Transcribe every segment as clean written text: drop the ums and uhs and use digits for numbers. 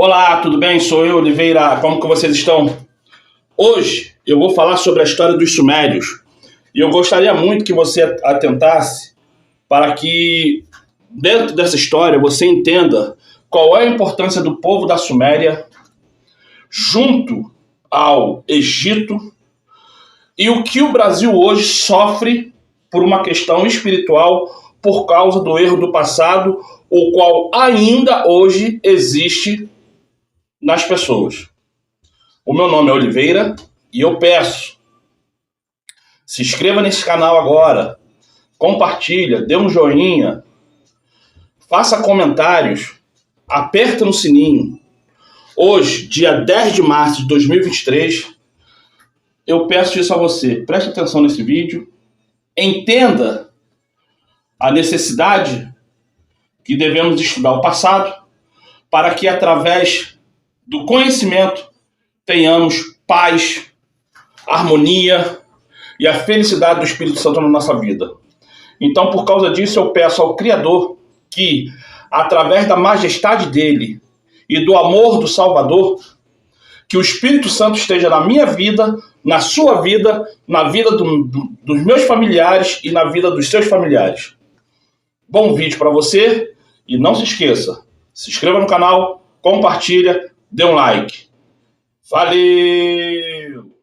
Olá, tudo bem? Sou eu, Oliveira. Como que vocês estão? Hoje eu vou falar sobre a história dos Sumérios e eu gostaria muito que você atentasse para que, dentro dessa história, você entenda qual é a importância do povo da Suméria junto ao Egito e o que o Brasil hoje sofre por uma questão espiritual por causa do erro do passado, o qual ainda hoje existe nas pessoas. O meu nome é Oliveira e eu peço, se inscreva nesse canal agora, compartilha, dê um joinha, faça comentários, aperta no sininho. Hoje, dia 10 de março de 2023, eu peço isso a você. Preste atenção nesse vídeo, entenda a necessidade que devemos estudar o passado para que, através do conhecimento, tenhamos paz, harmonia e a felicidade do Espírito Santo na nossa vida. Então, por causa disso, eu peço ao Criador que, através da majestade dele e do amor do Salvador, que o Espírito Santo esteja na minha vida, na sua vida, na vida dos meus familiares e na vida dos seus familiares. Bom vídeo para você e não se esqueça, se inscreva no canal, compartilha, dê um like. Valeu!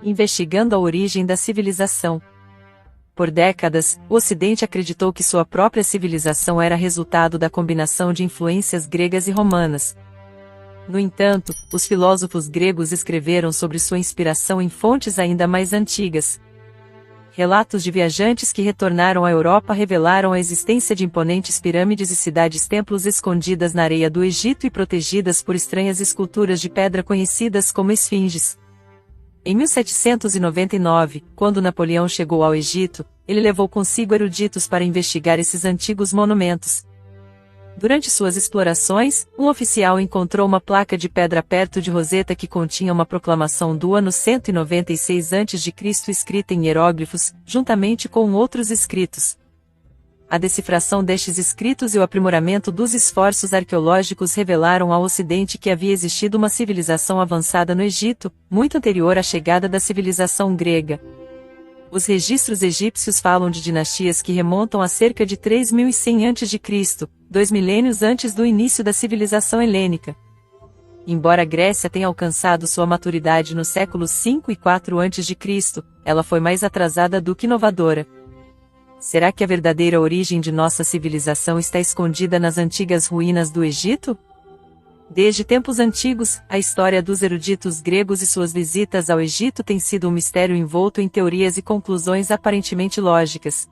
Investigando a origem da civilização. Por décadas, o Ocidente acreditou que sua própria civilização era resultado da combinação de influências gregas e romanas. No entanto, os filósofos gregos escreveram sobre sua inspiração em fontes ainda mais antigas. Relatos de viajantes que retornaram à Europa revelaram a existência de imponentes pirâmides e cidades-templos escondidas na areia do Egito e protegidas por estranhas esculturas de pedra conhecidas como esfinges. Em 1799, quando Napoleão chegou ao Egito, ele levou consigo eruditos para investigar esses antigos monumentos. Durante suas explorações, um oficial encontrou uma placa de pedra perto de Roseta que continha uma proclamação do ano 196 a.C. escrita em hieróglifos, juntamente com outros escritos. A decifração destes escritos e o aprimoramento dos esforços arqueológicos revelaram ao Ocidente que havia existido uma civilização avançada no Egito, muito anterior à chegada da civilização grega. Os registros egípcios falam de dinastias que remontam a cerca de 3100 a.C., 2 milênios antes do início da civilização helênica. Embora a Grécia tenha alcançado sua maturidade nos séculos 5 e 4 a.C., ela foi mais atrasada do que inovadora. Será que a verdadeira origem de nossa civilização está escondida nas antigas ruínas do Egito? Desde tempos antigos, a história dos eruditos gregos e suas visitas ao Egito tem sido um mistério envolto em teorias e conclusões aparentemente lógicas.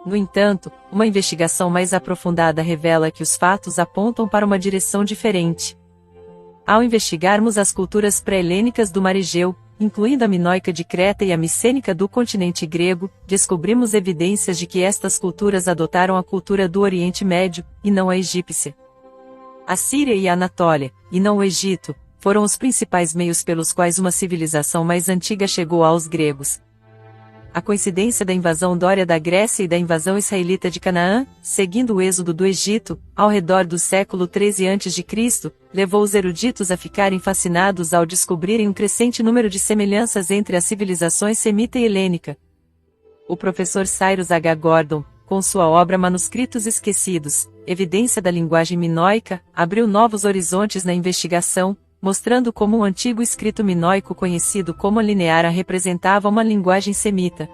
No entanto, uma investigação mais aprofundada revela que os fatos apontam para uma direção diferente. Ao investigarmos as culturas pré-helênicas do Mar Egeu, incluindo a minoica de Creta e a micênica do continente grego, descobrimos evidências de que estas culturas adotaram a cultura do Oriente Médio, e não a egípcia. A Síria e a Anatólia, e não o Egito, foram os principais meios pelos quais uma civilização mais antiga chegou aos gregos. A coincidência da invasão dória da Grécia e da invasão israelita de Canaã, seguindo o êxodo do Egito, ao redor do século 13 a.C., levou os eruditos a ficarem fascinados ao descobrirem um crescente número de semelhanças entre as civilizações semita e helênica. O professor Cyrus H. Gordon, com sua obra Manuscritos Esquecidos, Evidência da Linguagem Minoica, abriu novos horizontes na investigação, mostrando como um antigo escrito minoico conhecido como lineara representava uma linguagem semita.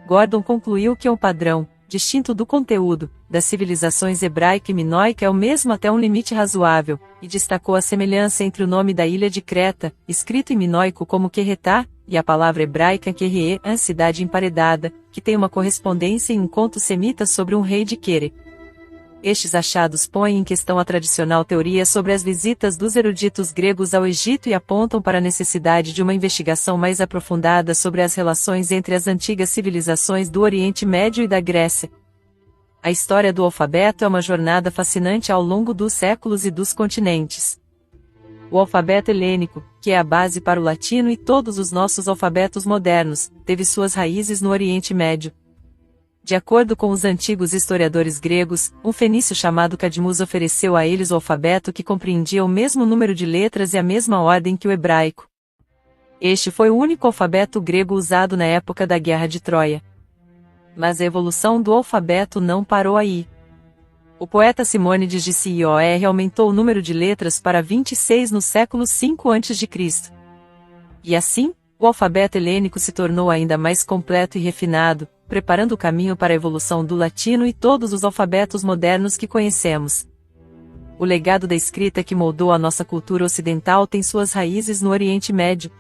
Gordon concluiu que o padrão, distinto do conteúdo, das civilizações hebraica e minoica é o mesmo até um limite razoável, e destacou a semelhança entre o nome da ilha de Creta, escrito em minoico como Querretá, e a palavra hebraica Querrié, a cidade emparedada, que tem uma correspondência em um conto semita sobre um rei de Quere. Estes achados põem em questão a tradicional teoria sobre as visitas dos eruditos gregos ao Egito e apontam para a necessidade de uma investigação mais aprofundada sobre as relações entre as antigas civilizações do Oriente Médio e da Grécia. A história do alfabeto é uma jornada fascinante ao longo dos séculos e dos continentes. O alfabeto helênico, que é a base para o latino e todos os nossos alfabetos modernos, teve suas raízes no Oriente Médio. De acordo com os antigos historiadores gregos, um fenício chamado Cadmus ofereceu a eles o alfabeto que compreendia o mesmo número de letras e a mesma ordem que o hebraico. Este foi o único alfabeto grego usado na época da Guerra de Troia. Mas a evolução do alfabeto não parou aí. O poeta Simônides de Cior aumentou o número de letras para 26 no século V a.C. E assim, o alfabeto helênico se tornou ainda mais completo e refinado, preparando o caminho para a evolução do latino e todos os alfabetos modernos que conhecemos. O legado da escrita que moldou a nossa cultura ocidental tem suas raízes no Oriente Médio.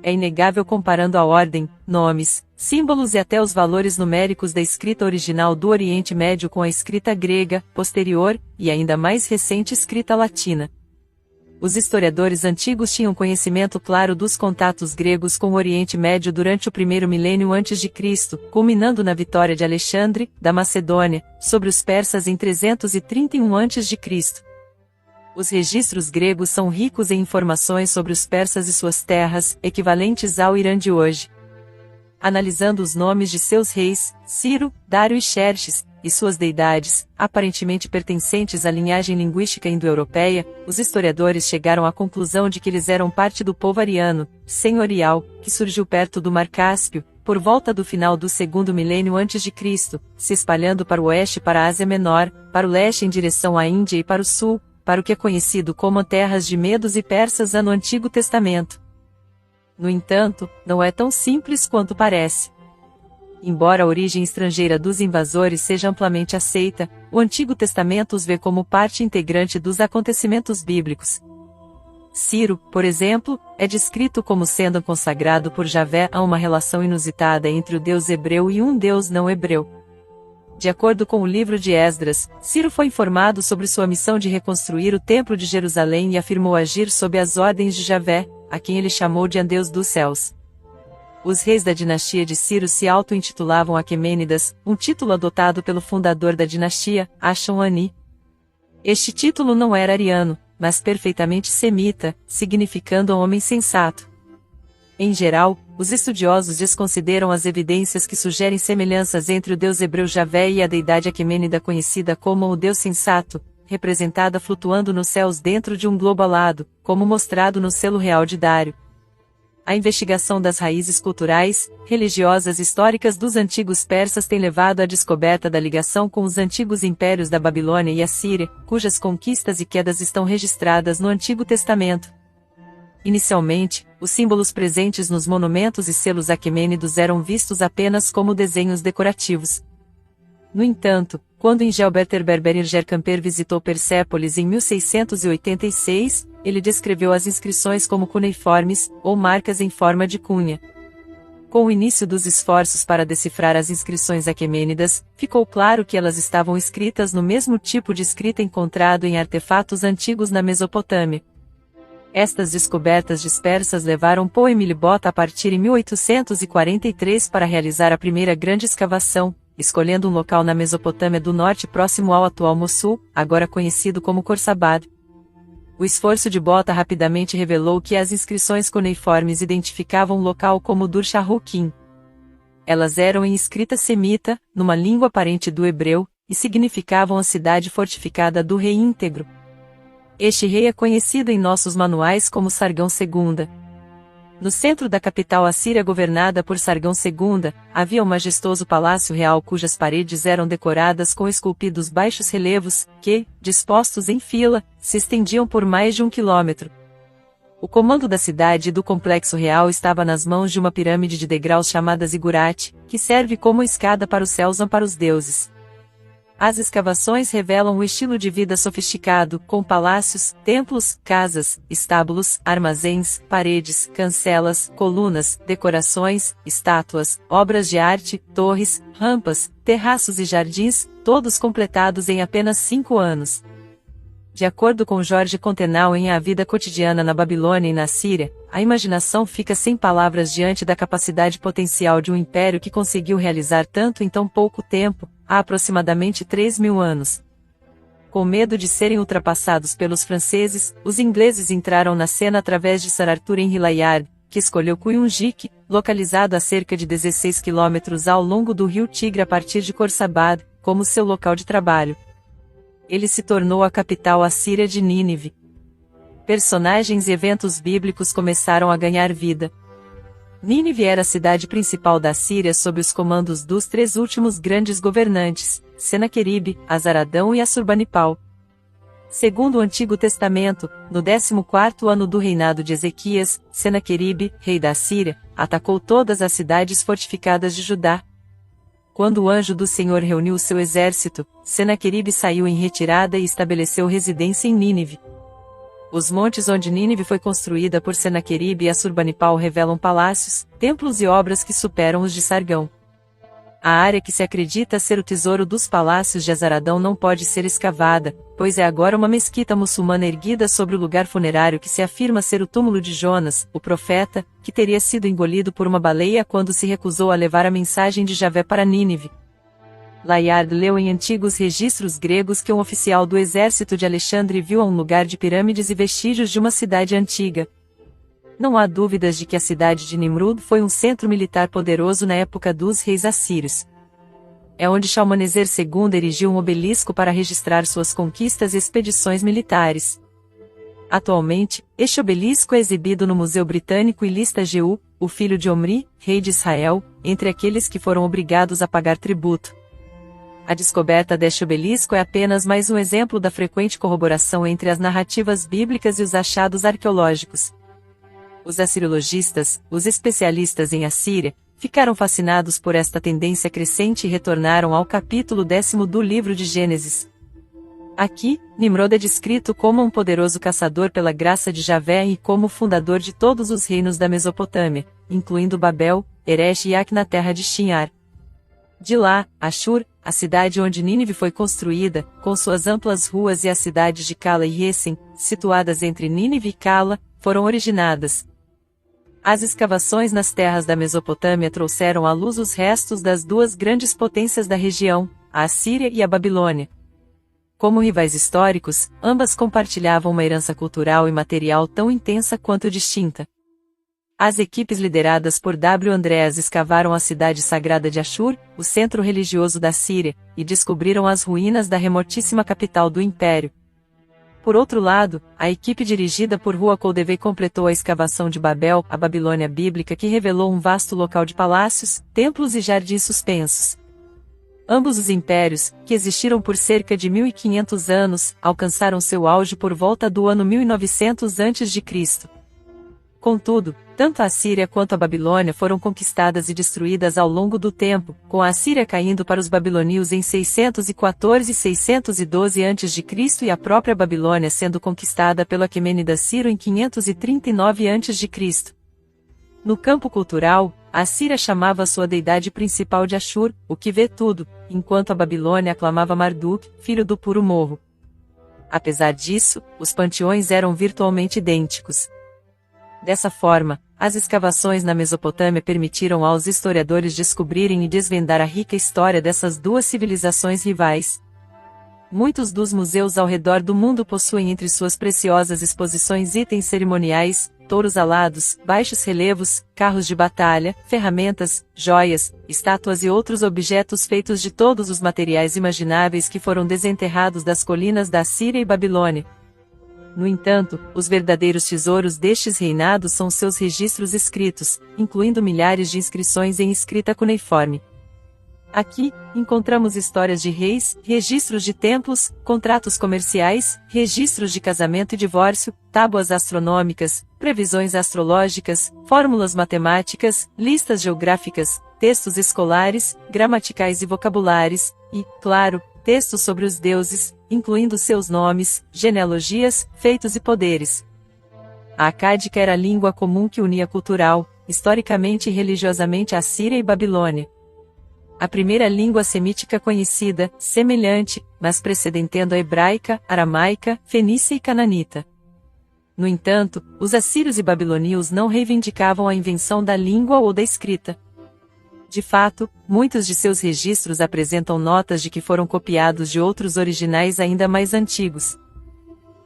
É inegável comparando a ordem, nomes, símbolos e até os valores numéricos da escrita original do Oriente Médio com a escrita grega, posterior, e ainda mais recente escrita latina. Os historiadores antigos tinham conhecimento claro dos contatos gregos com o Oriente Médio durante o primeiro milênio antes de Cristo, culminando na vitória de Alexandre, da Macedônia, sobre os persas em 331 a.C. Os registros gregos são ricos em informações sobre os persas e suas terras, equivalentes ao Irã de hoje. Analisando os nomes de seus reis, Ciro, Dário e Xerxes, e suas deidades, aparentemente pertencentes à linhagem linguística indo-europeia, os historiadores chegaram à conclusão de que eles eram parte do povo ariano, senhorial, que surgiu perto do Mar Cáspio, por volta do final do segundo milênio antes de Cristo, se espalhando para o oeste para a Ásia Menor, para o leste em direção à Índia e para o sul, para o que é conhecido como terras de Medos e Persas no Antigo Testamento. No entanto, não é tão simples quanto parece. Embora a origem estrangeira dos invasores seja amplamente aceita, o Antigo Testamento os vê como parte integrante dos acontecimentos bíblicos. Ciro, por exemplo, é descrito como sendo consagrado por Javé a uma relação inusitada entre o Deus hebreu e um Deus não hebreu. De acordo com o livro de Esdras, Ciro foi informado sobre sua missão de reconstruir o Templo de Jerusalém e afirmou agir sob as ordens de Javé, a quem ele chamou de Deus dos céus. Os reis da dinastia de Ciro se auto-intitulavam Aquemênidas, um título adotado pelo fundador da dinastia, Ashur-Ani. Este título não era ariano, mas perfeitamente semita, significando homem sensato. Em geral, os estudiosos desconsideram as evidências que sugerem semelhanças entre o deus hebreu Javé e a deidade aquemênida conhecida como o Deus Sensato, representada flutuando nos céus dentro de um globo alado, como mostrado no selo real de Dário. A investigação das raízes culturais, religiosas e históricas dos antigos persas tem levado à descoberta da ligação com os antigos impérios da Babilônia e Assíria, cujas conquistas e quedas estão registradas no Antigo Testamento. Inicialmente, os símbolos presentes nos monumentos e selos aquemênidos eram vistos apenas como desenhos decorativos. No entanto, quando Engelberter Berberirger Camper visitou Persépolis em 1686, ele descreveu as inscrições como cuneiformes, ou marcas em forma de cunha. Com o início dos esforços para decifrar as inscrições aquemênidas, ficou claro que elas estavam escritas no mesmo tipo de escrita encontrado em artefatos antigos na Mesopotâmia. Estas descobertas dispersas levaram Poe Bota a partir em 1843 para realizar a primeira grande escavação, escolhendo um local na Mesopotâmia do Norte próximo ao atual Mossul, agora conhecido como Khorsabad. O esforço de Bota rapidamente revelou que as inscrições cuneiformes identificavam o local como Dur-Sharrukin. Elas eram em escrita semita, numa língua parente do hebreu, e significavam a cidade fortificada do rei íntegro. Este rei é conhecido em nossos manuais como Sargão II. No centro da capital assíria governada por Sargão II, havia um majestoso palácio real cujas paredes eram decoradas com esculpidos baixos relevos, que, dispostos em fila, se estendiam por mais de 1 quilômetro. O comando da cidade e do complexo real estava nas mãos de uma pirâmide de degraus chamada zigurate, que serve como escada para os céus ou para os deuses. As escavações revelam o estilo de vida sofisticado, com palácios, templos, casas, estábulos, armazéns, paredes, cancelas, colunas, decorações, estátuas, obras de arte, torres, rampas, terraços e jardins, todos completados em apenas 5 anos. De acordo com Jorge Contenau em A Vida Cotidiana na Babilônia e na Síria, a imaginação fica sem palavras diante da capacidade potencial de um império que conseguiu realizar tanto em tão pouco tempo, há aproximadamente 3.000 anos. Com medo de serem ultrapassados pelos franceses, os ingleses entraram na cena através de Sir Arthur Henry Layard, que escolheu Cuyunjik, localizado a cerca de 16 quilômetros ao longo do rio Tigre a partir de Khorsabad, como seu local de trabalho. Ele se tornou a capital assíria de Nínive. Personagens e eventos bíblicos começaram a ganhar vida. Nínive era a cidade principal da Síria sob os comandos dos três últimos grandes governantes, Senaqueribe, Azaradão e Assurbanipal. Segundo o Antigo Testamento, no 14º ano do reinado de Ezequias, Senaqueribe, rei da Síria, atacou todas as cidades fortificadas de Judá. Quando o anjo do Senhor reuniu seu exército, Senaqueribe saiu em retirada e estabeleceu residência em Nínive. Os montes onde Nínive foi construída por Senaqueribe e Assurbanipal revelam palácios, templos e obras que superam os de Sargão. A área que se acredita ser o tesouro dos palácios de Azaradão não pode ser escavada, pois é agora uma mesquita muçulmana erguida sobre o lugar funerário que se afirma ser o túmulo de Jonas, o profeta, que teria sido engolido por uma baleia quando se recusou a levar a mensagem de Javé para Nínive. Layard leu em antigos registros gregos que um oficial do exército de Alexandre viu um lugar de pirâmides e vestígios de uma cidade antiga. Não há dúvidas de que a cidade de Nimrud foi um centro militar poderoso na época dos reis assírios. É onde Shalmaneser II erigiu um obelisco para registrar suas conquistas e expedições militares. Atualmente, este obelisco é exibido no Museu Britânico e lista Jeú, o filho de Omri, rei de Israel, entre aqueles que foram obrigados a pagar tributo. A descoberta deste obelisco é apenas mais um exemplo da frequente corroboração entre as narrativas bíblicas e os achados arqueológicos. Os assiriologistas, os especialistas em Assíria, ficaram fascinados por esta tendência crescente e retornaram ao capítulo 10º do livro de Gênesis. Aqui, Nimrod é descrito como um poderoso caçador pela graça de Javé e como fundador de todos os reinos da Mesopotâmia, incluindo Babel, Eresh e Ac na terra de Shinar. De lá, Ashur, a cidade onde Nínive foi construída, com suas amplas ruas e as cidades de Cala e Resen, situadas entre Nínive e Cala, foram originadas. As escavações nas terras da Mesopotâmia trouxeram à luz os restos das duas grandes potências da região, a Assíria e a Babilônia. Como rivais históricos, ambas compartilhavam uma herança cultural e material tão intensa quanto distinta. As equipes lideradas por W. Andreas escavaram a cidade sagrada de Ashur, o centro religioso da Síria, e descobriram as ruínas da remotíssima capital do império. Por outro lado, a equipe dirigida por Rua Koldevei completou a escavação de Babel, a Babilônia bíblica, que revelou um vasto local de palácios, templos e jardins suspensos. Ambos os impérios, que existiram por cerca de 1500 anos, alcançaram seu auge por volta do ano 1900 a.C. Contudo, tanto a Assíria quanto a Babilônia foram conquistadas e destruídas ao longo do tempo, com a Assíria caindo para os babilônios em 614 e 612 a.C. e a própria Babilônia sendo conquistada pelo Aquemênida Ciro em 539 a.C. No campo cultural, a Assíria chamava sua deidade principal de Ashur, o que vê tudo, enquanto a Babilônia aclamava Marduk, filho do puro morro. Apesar disso, os panteões eram virtualmente idênticos. Dessa forma, as escavações na Mesopotâmia permitiram aos historiadores descobrirem e desvendar a rica história dessas duas civilizações rivais. Muitos dos museus ao redor do mundo possuem entre suas preciosas exposições itens cerimoniais, touros alados, baixos relevos, carros de batalha, ferramentas, joias, estátuas e outros objetos feitos de todos os materiais imagináveis que foram desenterrados das colinas da Síria e Babilônia. No entanto, os verdadeiros tesouros destes reinados são seus registros escritos, incluindo milhares de inscrições em escrita cuneiforme. Aqui, encontramos histórias de reis, registros de templos, contratos comerciais, registros de casamento e divórcio, tábuas astronômicas, previsões astrológicas, fórmulas matemáticas, listas geográficas, textos escolares, gramaticais e vocabulares, e, claro, textos sobre os deuses, incluindo seus nomes, genealogias, feitos e poderes. A acádica era a língua comum que unia cultural, historicamente e religiosamente a Síria e Babilônia. A primeira língua semítica conhecida, semelhante, mas precedendo a hebraica, aramaica, fenícia e cananita. No entanto, os assírios e babilônios não reivindicavam a invenção da língua ou da escrita. De fato, muitos de seus registros apresentam notas de que foram copiados de outros originais ainda mais antigos.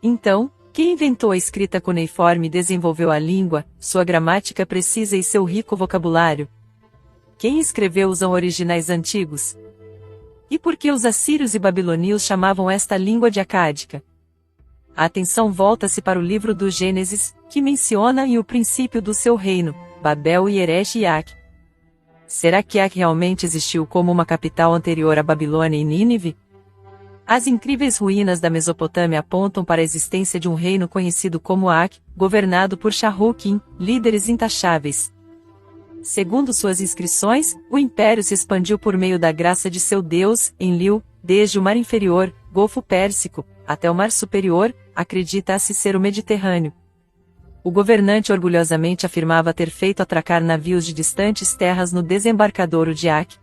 Então, quem inventou a escrita cuneiforme e desenvolveu a língua, sua gramática precisa e seu rico vocabulário? Quem escreveu os originais antigos? E por que os assírios e babilônios chamavam esta língua de acádica? A atenção volta-se para o livro do Gênesis, que menciona o princípio do seu reino, Babel e Eresh e Ak. Será que Ak realmente existiu como uma capital anterior à Babilônia e Nínive? As incríveis ruínas da Mesopotâmia apontam para a existência de um reino conhecido como Ak, governado por Shahrukin, líderes intaxáveis. Segundo suas inscrições, o império se expandiu por meio da graça de seu Deus, Enlil, desde o Mar Inferior, Golfo Pérsico, até o Mar Superior, acredita-se ser o Mediterrâneo. O governante orgulhosamente afirmava ter feito atracar navios de distantes terras no desembarcadouro de Ak.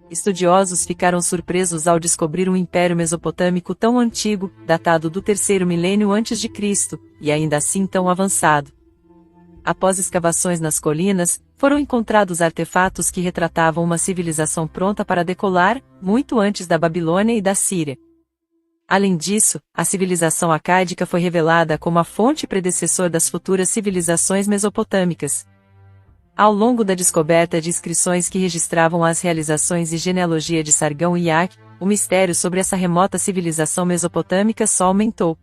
Estudiosos ficaram surpresos ao descobrir um império mesopotâmico tão antigo, datado do terceiro milênio antes de Cristo, e ainda assim tão avançado. Após escavações nas colinas, foram encontrados artefatos que retratavam uma civilização pronta para decolar, muito antes da Babilônia e da Síria. Além disso, a civilização acádica foi revelada como a fonte predecessor das futuras civilizações mesopotâmicas. Ao longo da descoberta de inscrições que registravam as realizações e genealogia de Sargão e Ak, o mistério sobre essa remota civilização mesopotâmica só aumentou.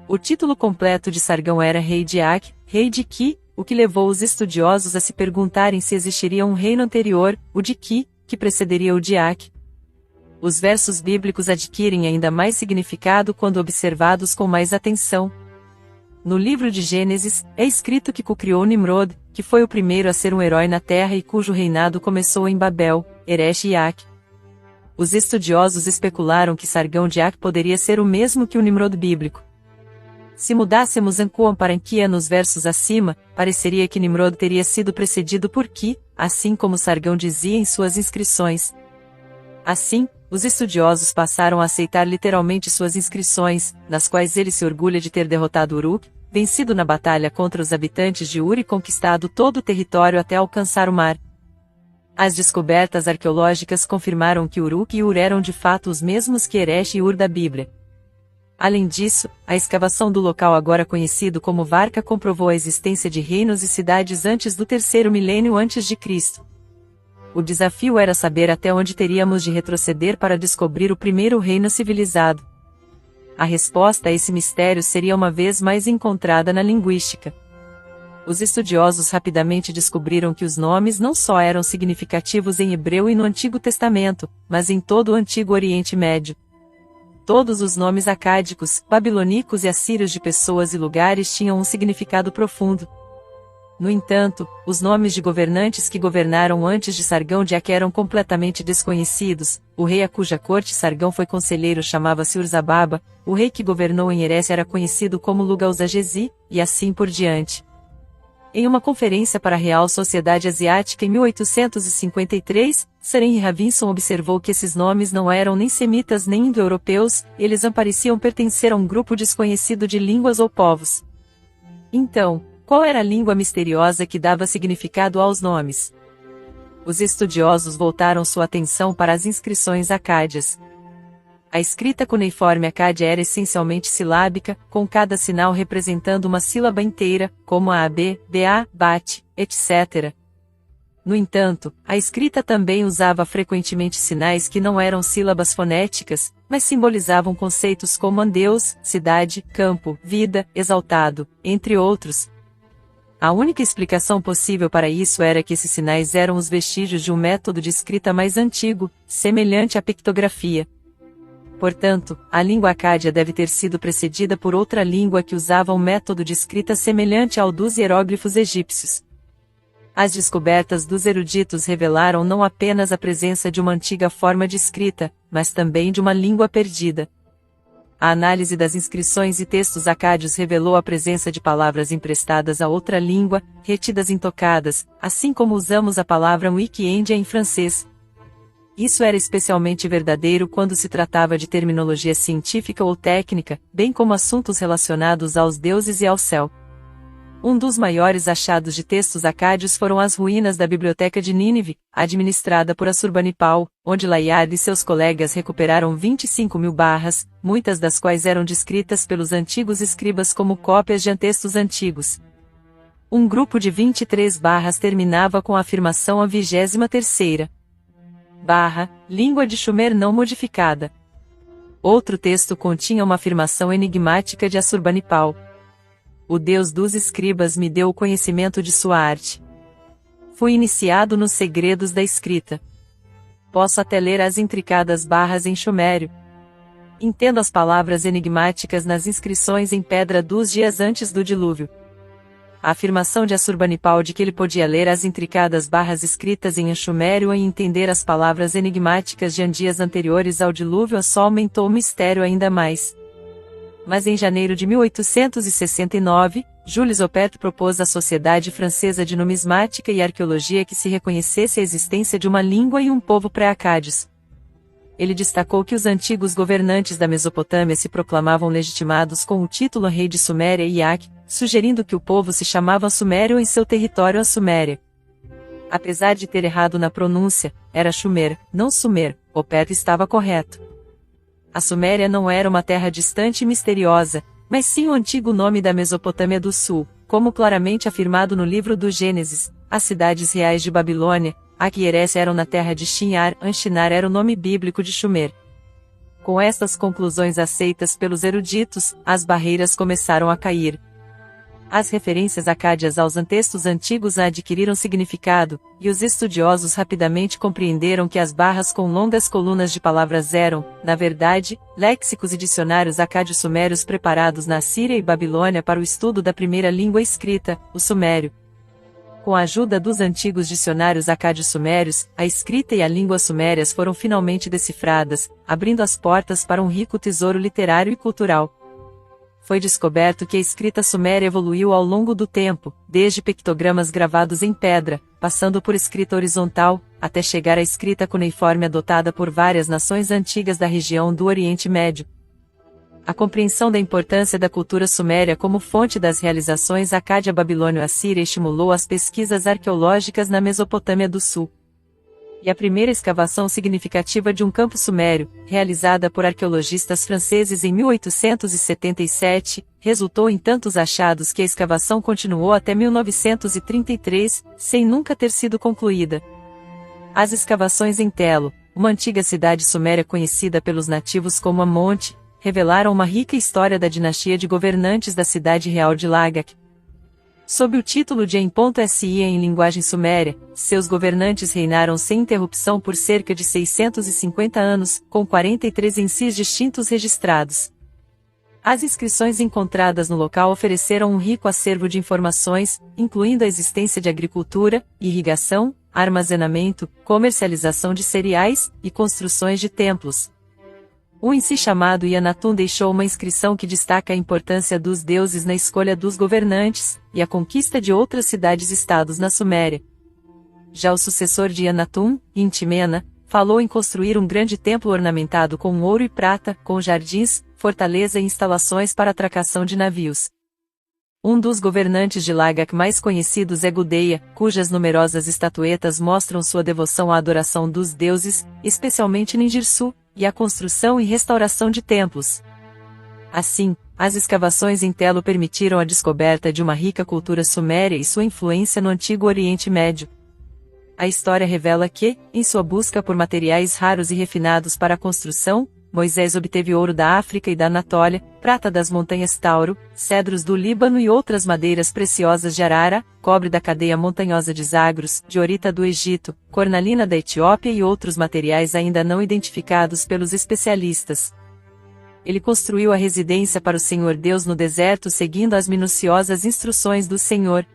O título completo de Sargão era Rei de Ak, Rei de Ki, o que levou os estudiosos a se perguntarem se existiria um reino anterior, o de Ki, que precederia o de Ak. Os versos bíblicos adquirem ainda mais significado quando observados com mais atenção. No livro de Gênesis, é escrito que Cu criou Nimrod, que foi o primeiro a ser um herói na terra e cujo reinado começou em Babel, Eresh e Ak. Os estudiosos especularam que Sargão de Ak poderia ser o mesmo que o Nimrod bíblico. Se mudássemos Ancuam para Enkia nos versos acima, pareceria que Nimrod teria sido precedido por Ki, assim como Sargão dizia em suas inscrições. Assim, os estudiosos passaram a aceitar literalmente suas inscrições, nas quais ele se orgulha de ter derrotado Uruk, vencido na batalha contra os habitantes de Ur e conquistado todo o território até alcançar o mar. As descobertas arqueológicas confirmaram que Uruk e Ur eram de fato os mesmos que Eresh e Ur da Bíblia. Além disso, a escavação do local agora conhecido como Varca comprovou a existência de reinos e cidades antes do terceiro milênio antes de Cristo. O desafio era saber até onde teríamos de retroceder para descobrir o primeiro reino civilizado. A resposta a esse mistério seria uma vez mais encontrada na linguística. Os estudiosos rapidamente descobriram que os nomes não só eram significativos em hebreu e no Antigo Testamento, mas em todo o Antigo Oriente Médio. Todos os nomes acádicos, babilônicos e assírios de pessoas e lugares tinham um significado profundo. No entanto, os nomes de governantes que governaram antes de Sargão de Ak eram completamente desconhecidos. O rei a cuja corte Sargão foi conselheiro chamava-se Urzababa, o rei que governou em Eres era conhecido como Lugal-Zagezi, e assim por diante. Em uma conferência para a Real Sociedade Asiática em 1853, Sir Henry Robinson observou que esses nomes não eram nem semitas nem indo-europeus, eles pareciam pertencer a um grupo desconhecido de línguas ou povos. Então, qual era a língua misteriosa que dava significado aos nomes? Os estudiosos voltaram sua atenção para as inscrições acádias. A escrita cuneiforme acádia era essencialmente silábica, com cada sinal representando uma sílaba inteira, como a AB, BA, BAT, etc. No entanto, a escrita também usava frequentemente sinais que não eram sílabas fonéticas, mas simbolizavam conceitos como Deus, cidade, campo, vida, exaltado, entre outros. A única explicação possível para isso era que esses sinais eram os vestígios de um método de escrita mais antigo, semelhante à pictografia. Portanto, a língua acádia deve ter sido precedida por outra língua que usava um método de escrita semelhante ao dos hieróglifos egípcios. As descobertas dos eruditos revelaram não apenas a presença de uma antiga forma de escrita, mas também de uma língua perdida. A análise das inscrições e textos acádios revelou a presença de palavras emprestadas a outra língua, retidas intocadas, assim como usamos a palavra Wikiendia em francês. Isso era especialmente verdadeiro quando se tratava de terminologia científica ou técnica, bem como assuntos relacionados aos deuses e ao céu. Um dos maiores achados de textos acádios foram as ruínas da Biblioteca de Nínive, administrada por Assurbanipal, onde Layard e seus colegas recuperaram 25.000 barras, muitas das quais eram descritas pelos antigos escribas como cópias de textos antigos. Um grupo de 23 barras terminava com a afirmação a 23ª barra, língua de Sumer não modificada. Outro texto continha uma afirmação enigmática de Assurbanipal. O Deus dos escribas me deu o conhecimento de sua arte. Fui iniciado nos segredos da escrita. Posso até ler as intricadas barras em sumério. Entendo as palavras enigmáticas nas inscrições em pedra dos dias antes do dilúvio. A afirmação de Assurbanipal de que ele podia ler as intricadas barras escritas em sumério e entender as palavras enigmáticas de dias anteriores ao dilúvio só aumentou o mistério ainda mais. Mas em janeiro de 1869, Jules Opert propôs à Sociedade Francesa de Numismática e Arqueologia que se reconhecesse a existência de uma língua e um povo pré-acádios. Ele destacou que os antigos governantes da Mesopotâmia se proclamavam legitimados com o título Rei de Suméria e Iaque, sugerindo que o povo se chamava Sumério em seu território a Suméria. Apesar de ter errado na pronúncia, era Shumer, não Sumer, Opert estava correto. A Suméria não era uma terra distante e misteriosa, mas sim o antigo nome da Mesopotâmia do Sul, como claramente afirmado no livro do Gênesis. As cidades reais de Babilônia, Ak e Erés eram na terra de Shinar, Anshinar era o nome bíblico de Shumer. Com estas conclusões aceitas pelos eruditos, as barreiras começaram a cair. As referências acádias aos textos antigos adquiriram significado, e os estudiosos rapidamente compreenderam que as barras com longas colunas de palavras eram, na verdade, léxicos e dicionários acádio-sumérios preparados na Síria e Babilônia para o estudo da primeira língua escrita, o sumério. Com a ajuda dos antigos dicionários acádio-sumérios, a escrita e a língua sumérias foram finalmente decifradas, abrindo as portas para um rico tesouro literário e cultural. Foi descoberto que a escrita suméria evoluiu ao longo do tempo, desde pictogramas gravados em pedra, passando por escrita horizontal, até chegar à escrita cuneiforme adotada por várias nações antigas da região do Oriente Médio. A compreensão da importância da cultura suméria como fonte das realizações acádia-babilônio-assíria estimulou as pesquisas arqueológicas na Mesopotâmia do Sul. E a primeira escavação significativa de um campo sumério, realizada por arqueologistas franceses em 1877, resultou em tantos achados que a escavação continuou até 1933, sem nunca ter sido concluída. As escavações em Telo, uma antiga cidade suméria conhecida pelos nativos como Amonte, revelaram uma rica história da dinastia de governantes da cidade real de Lagac. Sob o título de Em.Si em linguagem suméria, seus governantes reinaram sem interrupção por cerca de 650 anos, com 43 ensis distintos registrados. As inscrições encontradas no local ofereceram um rico acervo de informações, incluindo a existência de agricultura, irrigação, armazenamento, comercialização de cereais e construções de templos. Um ensi chamado Ianatun deixou uma inscrição que destaca a importância dos deuses na escolha dos governantes, e a conquista de outras cidades-estados na Suméria. Já o sucessor de Ianatun, Intimena, falou em construir um grande templo ornamentado com ouro e prata, com jardins, fortaleza e instalações para atracação de navios. Um dos governantes de Lagac mais conhecidos é Gudea, cujas numerosas estatuetas mostram sua devoção à adoração dos deuses, especialmente Ninjirsu, e a construção e restauração de templos. Assim, as escavações em Telo permitiram a descoberta de uma rica cultura suméria e sua influência no Antigo Oriente Médio. A história revela que, em sua busca por materiais raros e refinados para a construção, Moisés obteve ouro da África e da Anatólia, prata das montanhas Tauro, cedros do Líbano e outras madeiras preciosas de Arara, cobre da cadeia montanhosa de Zagros, diorita do Egito, cornalina da Etiópia e outros materiais ainda não identificados pelos especialistas. Ele construiu a residência para o Senhor Deus no deserto seguindo as minuciosas instruções do Senhor.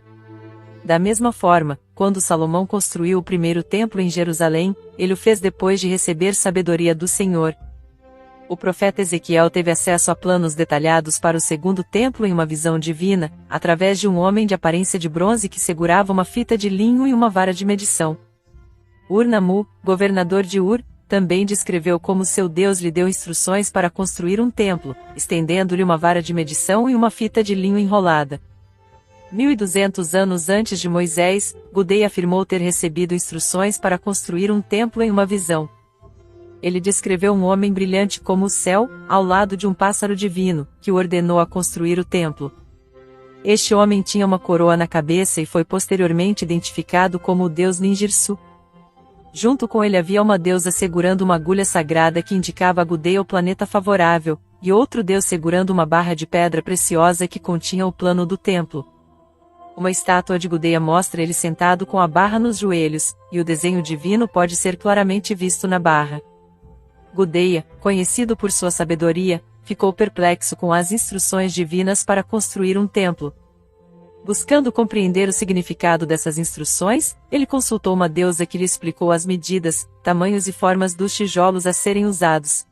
Da mesma forma, quando Salomão construiu o primeiro templo em Jerusalém, ele o fez depois de receber sabedoria do Senhor. O profeta Ezequiel teve acesso a planos detalhados para o segundo templo em uma visão divina, através de um homem de aparência de bronze que segurava uma fita de linho e uma vara de medição. Ur-Namu, governador de Ur, também descreveu como seu Deus lhe deu instruções para construir um templo, estendendo-lhe uma vara de medição e uma fita de linho enrolada. 1.200 anos antes de Moisés, Gudei afirmou ter recebido instruções para construir um templo em uma visão. Ele descreveu um homem brilhante como o céu, ao lado de um pássaro divino, que o ordenou a construir o templo. Este homem tinha uma coroa na cabeça e foi posteriormente identificado como o deus Ninjirsu. Junto com ele havia uma deusa segurando uma agulha sagrada que indicava a Gudei o planeta favorável, e outro deus segurando uma barra de pedra preciosa que continha o plano do templo. Uma estátua de Gudea mostra ele sentado com a barra nos joelhos, e o desenho divino pode ser claramente visto na barra. Gudea, conhecido por sua sabedoria, ficou perplexo com as instruções divinas para construir um templo. Buscando compreender o significado dessas instruções, ele consultou uma deusa que lhe explicou as medidas, tamanhos e formas dos tijolos a serem usados.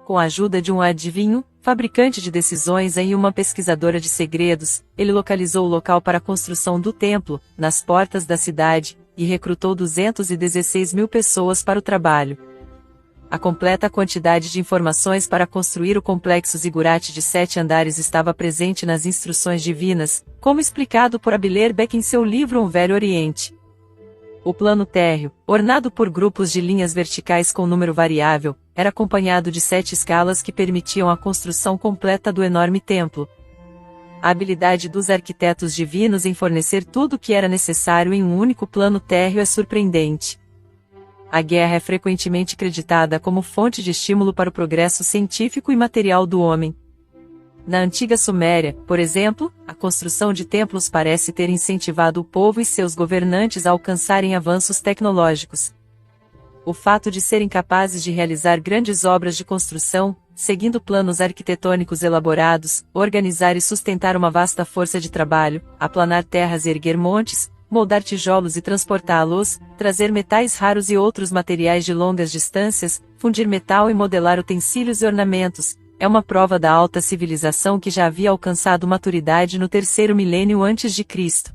Com a ajuda de um adivinho, fabricante de decisões e uma pesquisadora de segredos, ele localizou o local para a construção do templo, nas portas da cidade, e recrutou 216.000 pessoas para o trabalho. A completa quantidade de informações para construir o complexo zigurate de 7 andares estava presente nas instruções divinas, como explicado por Abiler Beck em seu livro Um Velho Oriente. O plano térreo, ornado por grupos de linhas verticais com número variável, era acompanhado de 7 escalas que permitiam a construção completa do enorme templo. A habilidade dos arquitetos divinos em fornecer tudo o que era necessário em um único plano térreo é surpreendente. A guerra é frequentemente creditada como fonte de estímulo para o progresso científico e material do homem. Na antiga Suméria, por exemplo, a construção de templos parece ter incentivado o povo e seus governantes a alcançarem avanços tecnológicos. O fato de serem capazes de realizar grandes obras de construção, seguindo planos arquitetônicos elaborados, organizar e sustentar uma vasta força de trabalho, aplanar terras e erguer montes, moldar tijolos e transportá-los, trazer metais raros e outros materiais de longas distâncias, fundir metal e modelar utensílios e ornamentos, é uma prova da alta civilização que já havia alcançado maturidade no 3º milênio antes de Cristo.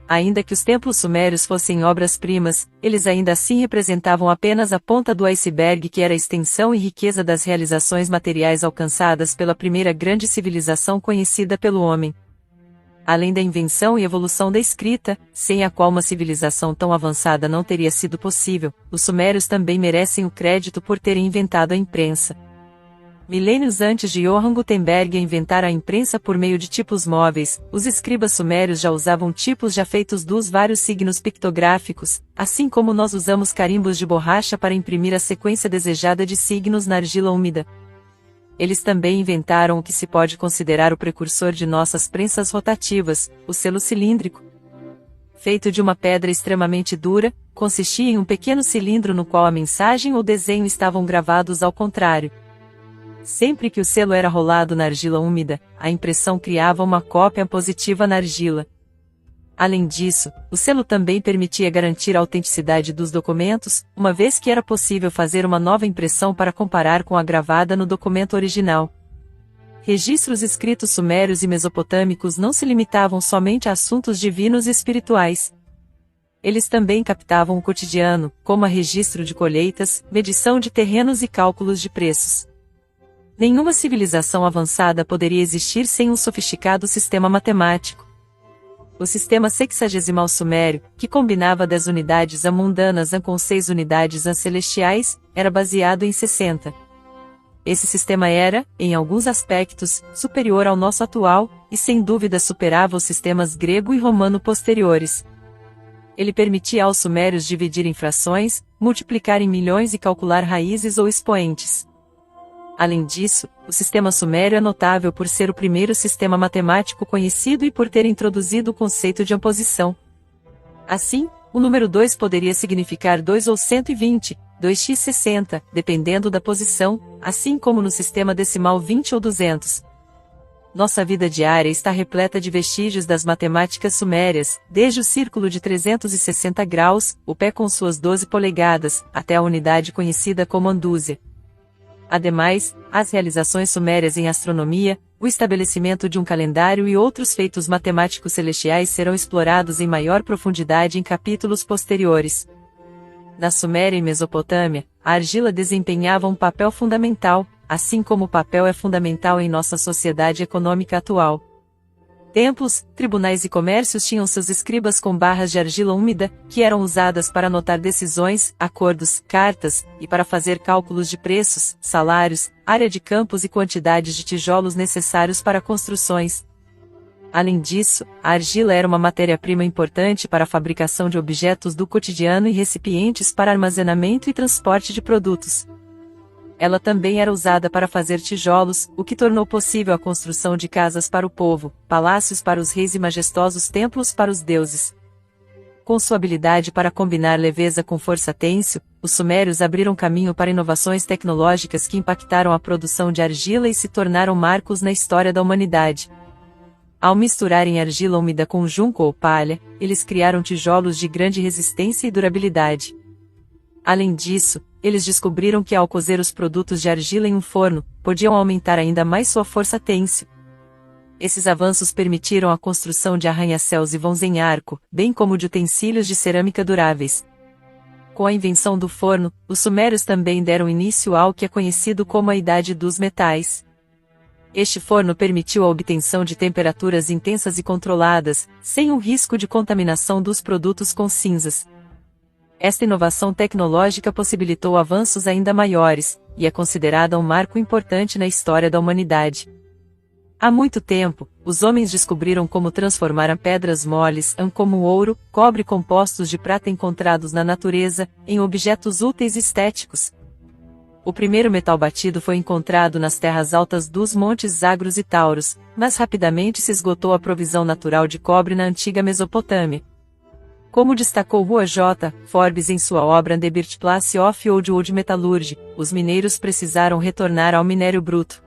Ainda que os templos sumérios fossem obras-primas, eles ainda assim representavam apenas a ponta do iceberg que era a extensão e riqueza das realizações materiais alcançadas pela primeira grande civilização conhecida pelo homem. Além da invenção e evolução da escrita, sem a qual uma civilização tão avançada não teria sido possível, os sumérios também merecem o crédito por terem inventado a imprensa. Milênios antes de Johann Gutenberg inventar a imprensa por meio de tipos móveis, os escribas sumérios já usavam tipos já feitos dos vários signos pictográficos, assim como nós usamos carimbos de borracha para imprimir a sequência desejada de signos na argila úmida. Eles também inventaram o que se pode considerar o precursor de nossas prensas rotativas, o selo cilíndrico. Feito de uma pedra extremamente dura, consistia em um pequeno cilindro no qual a mensagem ou desenho estavam gravados ao contrário. Sempre que o selo era rolado na argila úmida, a impressão criava uma cópia positiva na argila. Além disso, o selo também permitia garantir a autenticidade dos documentos, uma vez que era possível fazer uma nova impressão para comparar com a gravada no documento original. Registros escritos sumérios e mesopotâmicos não se limitavam somente a assuntos divinos e espirituais. Eles também captavam o cotidiano, como a registro de colheitas, medição de terrenos e cálculos de preços. Nenhuma civilização avançada poderia existir sem um sofisticado sistema matemático. O sistema sexagesimal sumério, que combinava 10 unidades mundanas com 6 unidades celestiais, era baseado em 60. Esse sistema era, em alguns aspectos, superior ao nosso atual, e sem dúvida superava os sistemas grego e romano posteriores. Ele permitia aos sumérios dividir em frações, multiplicar em milhões e calcular raízes ou expoentes. Além disso, o sistema sumério é notável por ser o primeiro sistema matemático conhecido e por ter introduzido o conceito de amposição. Assim, o número 2 poderia significar 2 ou 120, 2x 60, dependendo da posição, assim como no sistema decimal 20 ou 200. Nossa vida diária está repleta de vestígios das matemáticas sumérias, desde o círculo de 360 graus, o pé com suas 12 polegadas, até a unidade conhecida como andúzia. Ademais, as realizações sumérias em astronomia, o estabelecimento de um calendário e outros feitos matemáticos celestiais serão explorados em maior profundidade em capítulos posteriores. Na Suméria e Mesopotâmia, a argila desempenhava um papel fundamental, assim como o papel é fundamental em nossa sociedade econômica atual. Templos, tribunais e comércios tinham seus escribas com barras de argila úmida, que eram usadas para anotar decisões, acordos, cartas, e para fazer cálculos de preços, salários, área de campos e quantidades de tijolos necessários para construções. Além disso, a argila era uma matéria-prima importante para a fabricação de objetos do cotidiano e recipientes para armazenamento e transporte de produtos. Ela também era usada para fazer tijolos, o que tornou possível a construção de casas para o povo, palácios para os reis e majestosos templos para os deuses. Com sua habilidade para combinar leveza com força têncil, os sumérios abriram caminho para inovações tecnológicas que impactaram a produção de argila e se tornaram marcos na história da humanidade. Ao misturarem argila úmida com junco ou palha, eles criaram tijolos de grande resistência e durabilidade. Além disso, eles descobriram que ao cozer os produtos de argila em um forno, podiam aumentar ainda mais sua força têncil. Esses avanços permitiram a construção de arranha-céus e vãos em arco, bem como de utensílios de cerâmica duráveis. Com a invenção do forno, os sumérios também deram início ao que é conhecido como a Idade dos Metais. Este forno permitiu a obtenção de temperaturas intensas e controladas, sem o risco de contaminação dos produtos com cinzas. Esta inovação tecnológica possibilitou avanços ainda maiores, e é considerada um marco importante na história da humanidade. Há muito tempo, os homens descobriram como transformar pedras moles, como o ouro, cobre e compostos de prata encontrados na natureza, em objetos úteis e estéticos. O primeiro metal batido foi encontrado nas terras altas dos montes Zagros e Tauros, mas rapidamente se esgotou a provisão natural de cobre na antiga Mesopotâmia. Como destacou Rua J. Forbes em sua obra The Birthplace of Old Metallurgy, os mineiros precisaram retornar ao minério bruto.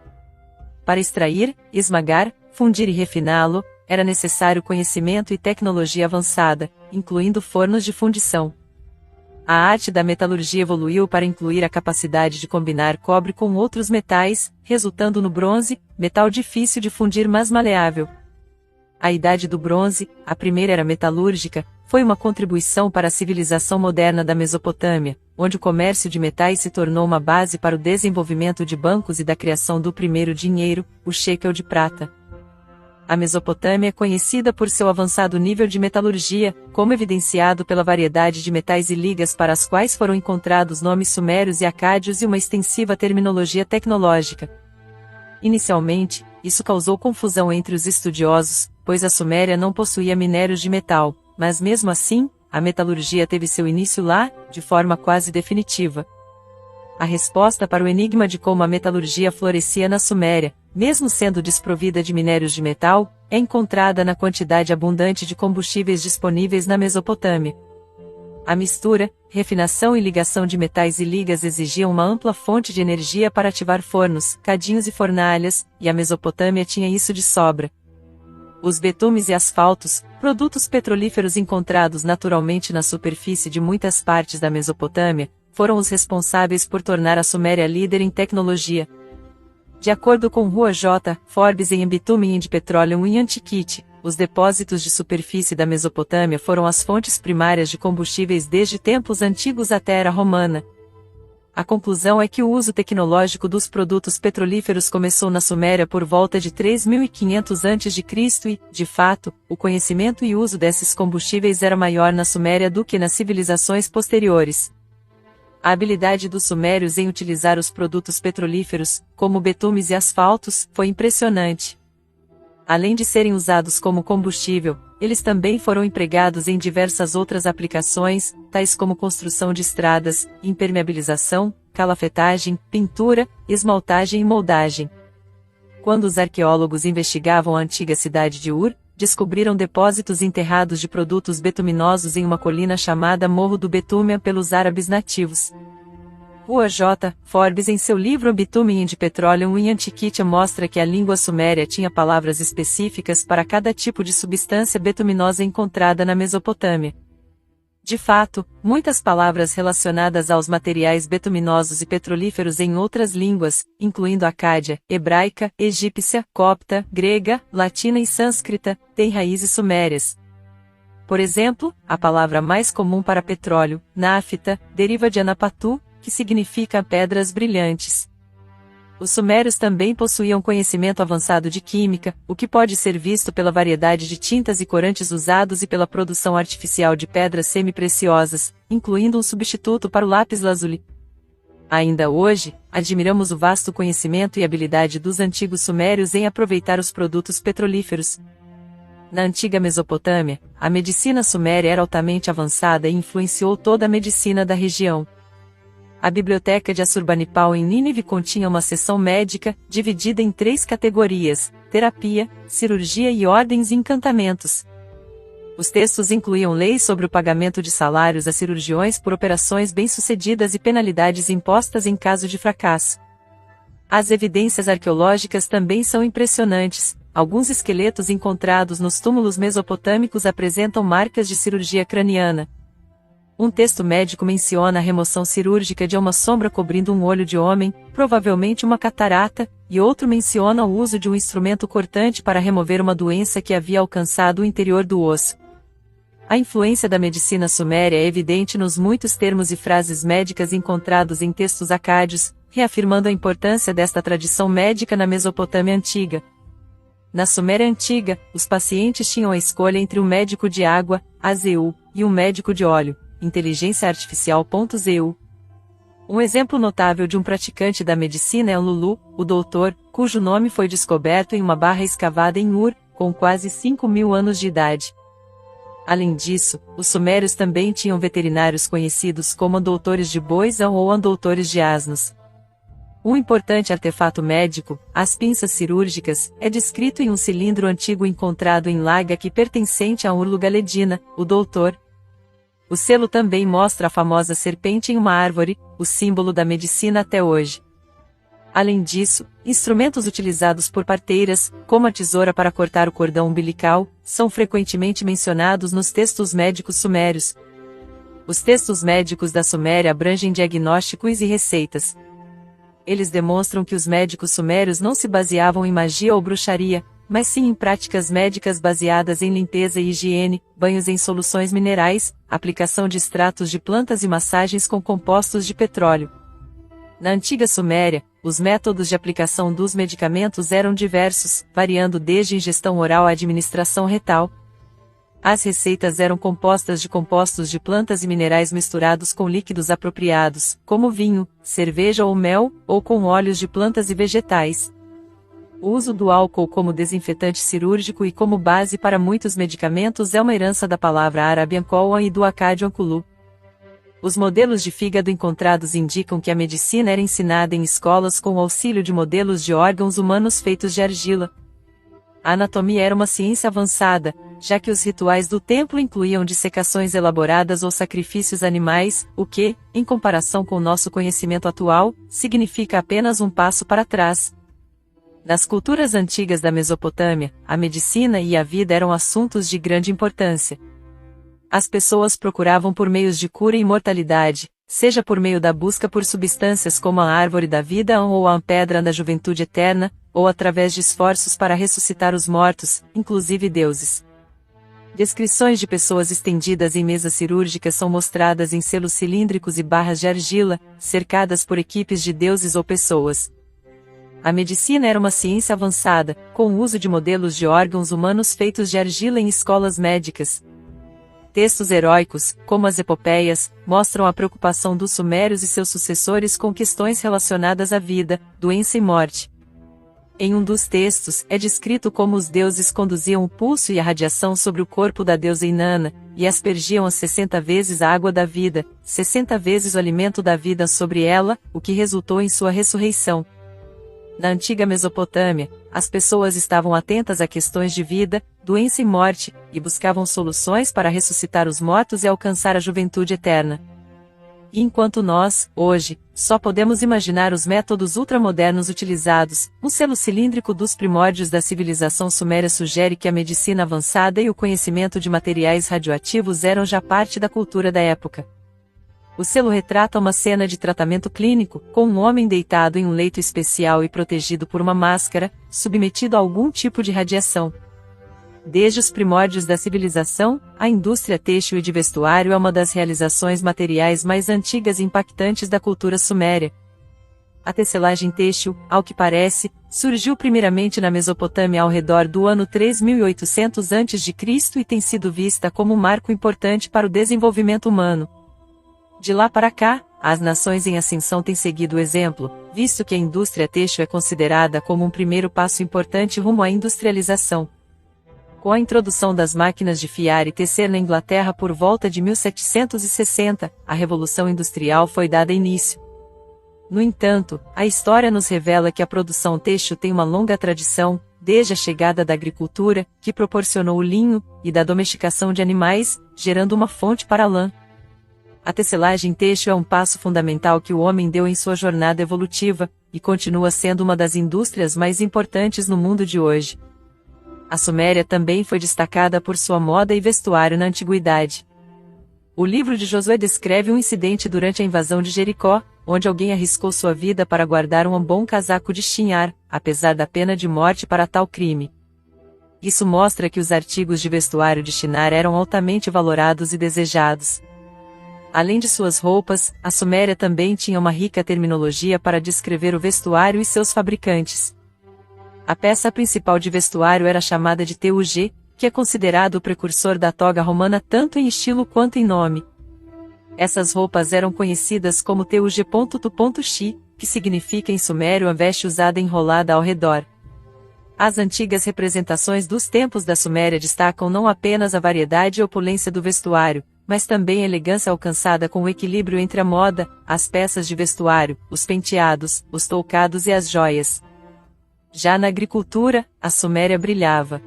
Para extrair, esmagar, fundir e refiná-lo, era necessário conhecimento e tecnologia avançada, incluindo fornos de fundição. A arte da metalurgia evoluiu para incluir a capacidade de combinar cobre com outros metais, resultando no bronze, metal difícil de fundir mas maleável. A Idade do Bronze, a primeira era metalúrgica, foi uma contribuição para a civilização moderna da Mesopotâmia, onde o comércio de metais se tornou uma base para o desenvolvimento de bancos e da criação do primeiro dinheiro, o shekel de prata. A Mesopotâmia é conhecida por seu avançado nível de metalurgia, como evidenciado pela variedade de metais e ligas para as quais foram encontrados nomes sumérios e acádios e uma extensiva terminologia tecnológica. Inicialmente, isso causou confusão entre os estudiosos, pois a Suméria não possuía minérios de metal, mas mesmo assim, a metalurgia teve seu início lá, de forma quase definitiva. A resposta para o enigma de como a metalurgia florescia na Suméria, mesmo sendo desprovida de minérios de metal, é encontrada na quantidade abundante de combustíveis disponíveis na Mesopotâmia. A mistura, refinação e ligação de metais e ligas exigiam uma ampla fonte de energia para ativar fornos, cadinhos e fornalhas, e a Mesopotâmia tinha isso de sobra. Os betumes e asfaltos, produtos petrolíferos encontrados naturalmente na superfície de muitas partes da Mesopotâmia, foram os responsáveis por tornar a Suméria líder em tecnologia. De acordo com Rua J. Forbes em Bitumen and Petroleum in Antiquity, os depósitos de superfície da Mesopotâmia foram as fontes primárias de combustíveis desde tempos antigos até a Era Romana. A conclusão é que o uso tecnológico dos produtos petrolíferos começou na Suméria por volta de 3500 a.C. e, de fato, o conhecimento e uso desses combustíveis era maior na Suméria do que nas civilizações posteriores. A habilidade dos sumérios em utilizar os produtos petrolíferos, como betumes e asfaltos, foi impressionante. Além de serem usados como combustível, eles também foram empregados em diversas outras aplicações, tais como construção de estradas, impermeabilização, calafetagem, pintura, esmaltagem e moldagem. Quando os arqueólogos investigavam a antiga cidade de Ur, descobriram depósitos enterrados de produtos betuminosos em uma colina chamada Morro do Betúmia pelos árabes nativos. Rua J. Forbes em seu livro Bitumen and Petroleum in Antiquity mostra que a língua suméria tinha palavras específicas para cada tipo de substância betuminosa encontrada na Mesopotâmia. De fato, muitas palavras relacionadas aos materiais betuminosos e petrolíferos em outras línguas, incluindo acádia, hebraica, egípcia, copta, grega, latina e sânscrita, têm raízes sumérias. Por exemplo, a palavra mais comum para petróleo, nafta, deriva de anapatu, que significa pedras brilhantes. Os sumérios também possuíam conhecimento avançado de química, o que pode ser visto pela variedade de tintas e corantes usados e pela produção artificial de pedras semi-preciosas, incluindo um substituto para o lápis-lazuli. Ainda hoje, admiramos o vasto conhecimento e habilidade dos antigos sumérios em aproveitar os produtos petrolíferos. Na antiga Mesopotâmia, a medicina suméria era altamente avançada e influenciou toda a medicina da região. A biblioteca de Assurbanipal em Nínive continha uma seção médica, dividida em 3 categorias: terapia, cirurgia e ordens e encantamentos. Os textos incluíam leis sobre o pagamento de salários a cirurgiões por operações bem-sucedidas e penalidades impostas em caso de fracasso. As evidências arqueológicas também são impressionantes. Alguns esqueletos encontrados nos túmulos mesopotâmicos apresentam marcas de cirurgia craniana. Um texto médico menciona a remoção cirúrgica de uma sombra cobrindo um olho de homem, provavelmente uma catarata, e outro menciona o uso de um instrumento cortante para remover uma doença que havia alcançado o interior do osso. A influência da medicina suméria é evidente nos muitos termos e frases médicas encontrados em textos acádios, reafirmando a importância desta tradição médica na Mesopotâmia antiga. Na Suméria antiga, os pacientes tinham a escolha entre um médico de água, Azeu, e um médico de óleo, inteligência artificial.zu. Um exemplo notável de um praticante da medicina é Lulu, o doutor, cujo nome foi descoberto em uma barra escavada em Ur, com quase 5.000 anos de idade. Além disso, os sumérios também tinham veterinários conhecidos como doutores de bois ou doutores de asnos. Um importante artefato médico, as pinças cirúrgicas, é descrito em um cilindro antigo encontrado em Lagaque pertencente a Urlugaledina, o doutor. O selo também mostra a famosa serpente em uma árvore, o símbolo da medicina até hoje. Além disso, instrumentos utilizados por parteiras, como a tesoura para cortar o cordão umbilical, são frequentemente mencionados nos textos médicos sumérios. Os textos médicos da Suméria abrangem diagnósticos e receitas. Eles demonstram que os médicos sumérios não se baseavam em magia ou bruxaria, mas sim em práticas médicas baseadas em limpeza e higiene, banhos em soluções minerais, aplicação de extratos de plantas e massagens com compostos de petróleo. Na antiga Suméria, os métodos de aplicação dos medicamentos eram diversos, variando desde ingestão oral à administração retal. As receitas eram compostas de compostos de plantas e minerais misturados com líquidos apropriados, como vinho, cerveja ou mel, ou com óleos de plantas e vegetais. O uso do álcool como desinfetante cirúrgico e como base para muitos medicamentos é uma herança da palavra árabe Ankoa e do acádio Ankulu. Os modelos de fígado encontrados indicam que a medicina era ensinada em escolas com o auxílio de modelos de órgãos humanos feitos de argila. A anatomia era uma ciência avançada, já que os rituais do templo incluíam dissecações elaboradas ou sacrifícios animais, o que, em comparação com nosso conhecimento atual, significa apenas um passo para trás. Nas culturas antigas da Mesopotâmia, a medicina e a vida eram assuntos de grande importância. As pessoas procuravam por meios de cura e imortalidade, seja por meio da busca por substâncias como a árvore da vida ou a pedra da juventude eterna, ou através de esforços para ressuscitar os mortos, inclusive deuses. Descrições de pessoas estendidas em mesas cirúrgicas são mostradas em selos cilíndricos e barras de argila, cercadas por equipes de deuses ou pessoas. A medicina era uma ciência avançada, com o uso de modelos de órgãos humanos feitos de argila em escolas médicas. Textos heróicos, como as epopeias, mostram a preocupação dos sumérios e seus sucessores com questões relacionadas à vida, doença e morte. Em um dos textos, é descrito como os deuses conduziam o pulso e a radiação sobre o corpo da deusa Inanna, e aspergiam as 60 vezes a água da vida, 60 vezes o alimento da vida sobre ela, o que resultou em sua ressurreição. Na antiga Mesopotâmia, as pessoas estavam atentas a questões de vida, doença e morte, e buscavam soluções para ressuscitar os mortos e alcançar a juventude eterna. E enquanto nós, hoje, só podemos imaginar os métodos ultramodernos utilizados, o selo cilíndrico dos primórdios da civilização suméria sugere que a medicina avançada e o conhecimento de materiais radioativos eram já parte da cultura da época. O selo retrata uma cena de tratamento clínico, com um homem deitado em um leito especial e protegido por uma máscara, submetido a algum tipo de radiação. Desde os primórdios da civilização, a indústria têxtil e de vestuário é uma das realizações materiais mais antigas e impactantes da cultura suméria. A tecelagem têxtil, ao que parece, surgiu primeiramente na Mesopotâmia ao redor do ano 3800 a.C. e tem sido vista como um marco importante para o desenvolvimento humano. De lá para cá, as nações em ascensão têm seguido o exemplo, visto que a indústria têxtil é considerada como um primeiro passo importante rumo à industrialização. Com a introdução das máquinas de fiar e tecer na Inglaterra por volta de 1760, a Revolução Industrial foi dada início. No entanto, a história nos revela que a produção têxtil tem uma longa tradição, desde a chegada da agricultura, que proporcionou o linho, e da domesticação de animais, gerando uma fonte para a lã. A tecelagem têxtil é um passo fundamental que o homem deu em sua jornada evolutiva, e continua sendo uma das indústrias mais importantes no mundo de hoje. A Suméria também foi destacada por sua moda e vestuário na antiguidade. O livro de Josué descreve um incidente durante a invasão de Jericó, onde alguém arriscou sua vida para guardar um bom casaco de Shinar, apesar da pena de morte para tal crime. Isso mostra que os artigos de vestuário de Shinar eram altamente valorados e desejados. Além de suas roupas, a Suméria também tinha uma rica terminologia para descrever o vestuário e seus fabricantes. A peça principal de vestuário era chamada de TUG, que é considerado o precursor da toga romana tanto em estilo quanto em nome. Essas roupas eram conhecidas como TUG.tu.xi, que significa em sumério a veste usada enrolada ao redor. As antigas representações dos templos da Suméria destacam não apenas a variedade e opulência do vestuário, mas também a elegância alcançada com o equilíbrio entre a moda, as peças de vestuário, os penteados, os toucados e as joias. Já na agricultura, a Suméria brilhava.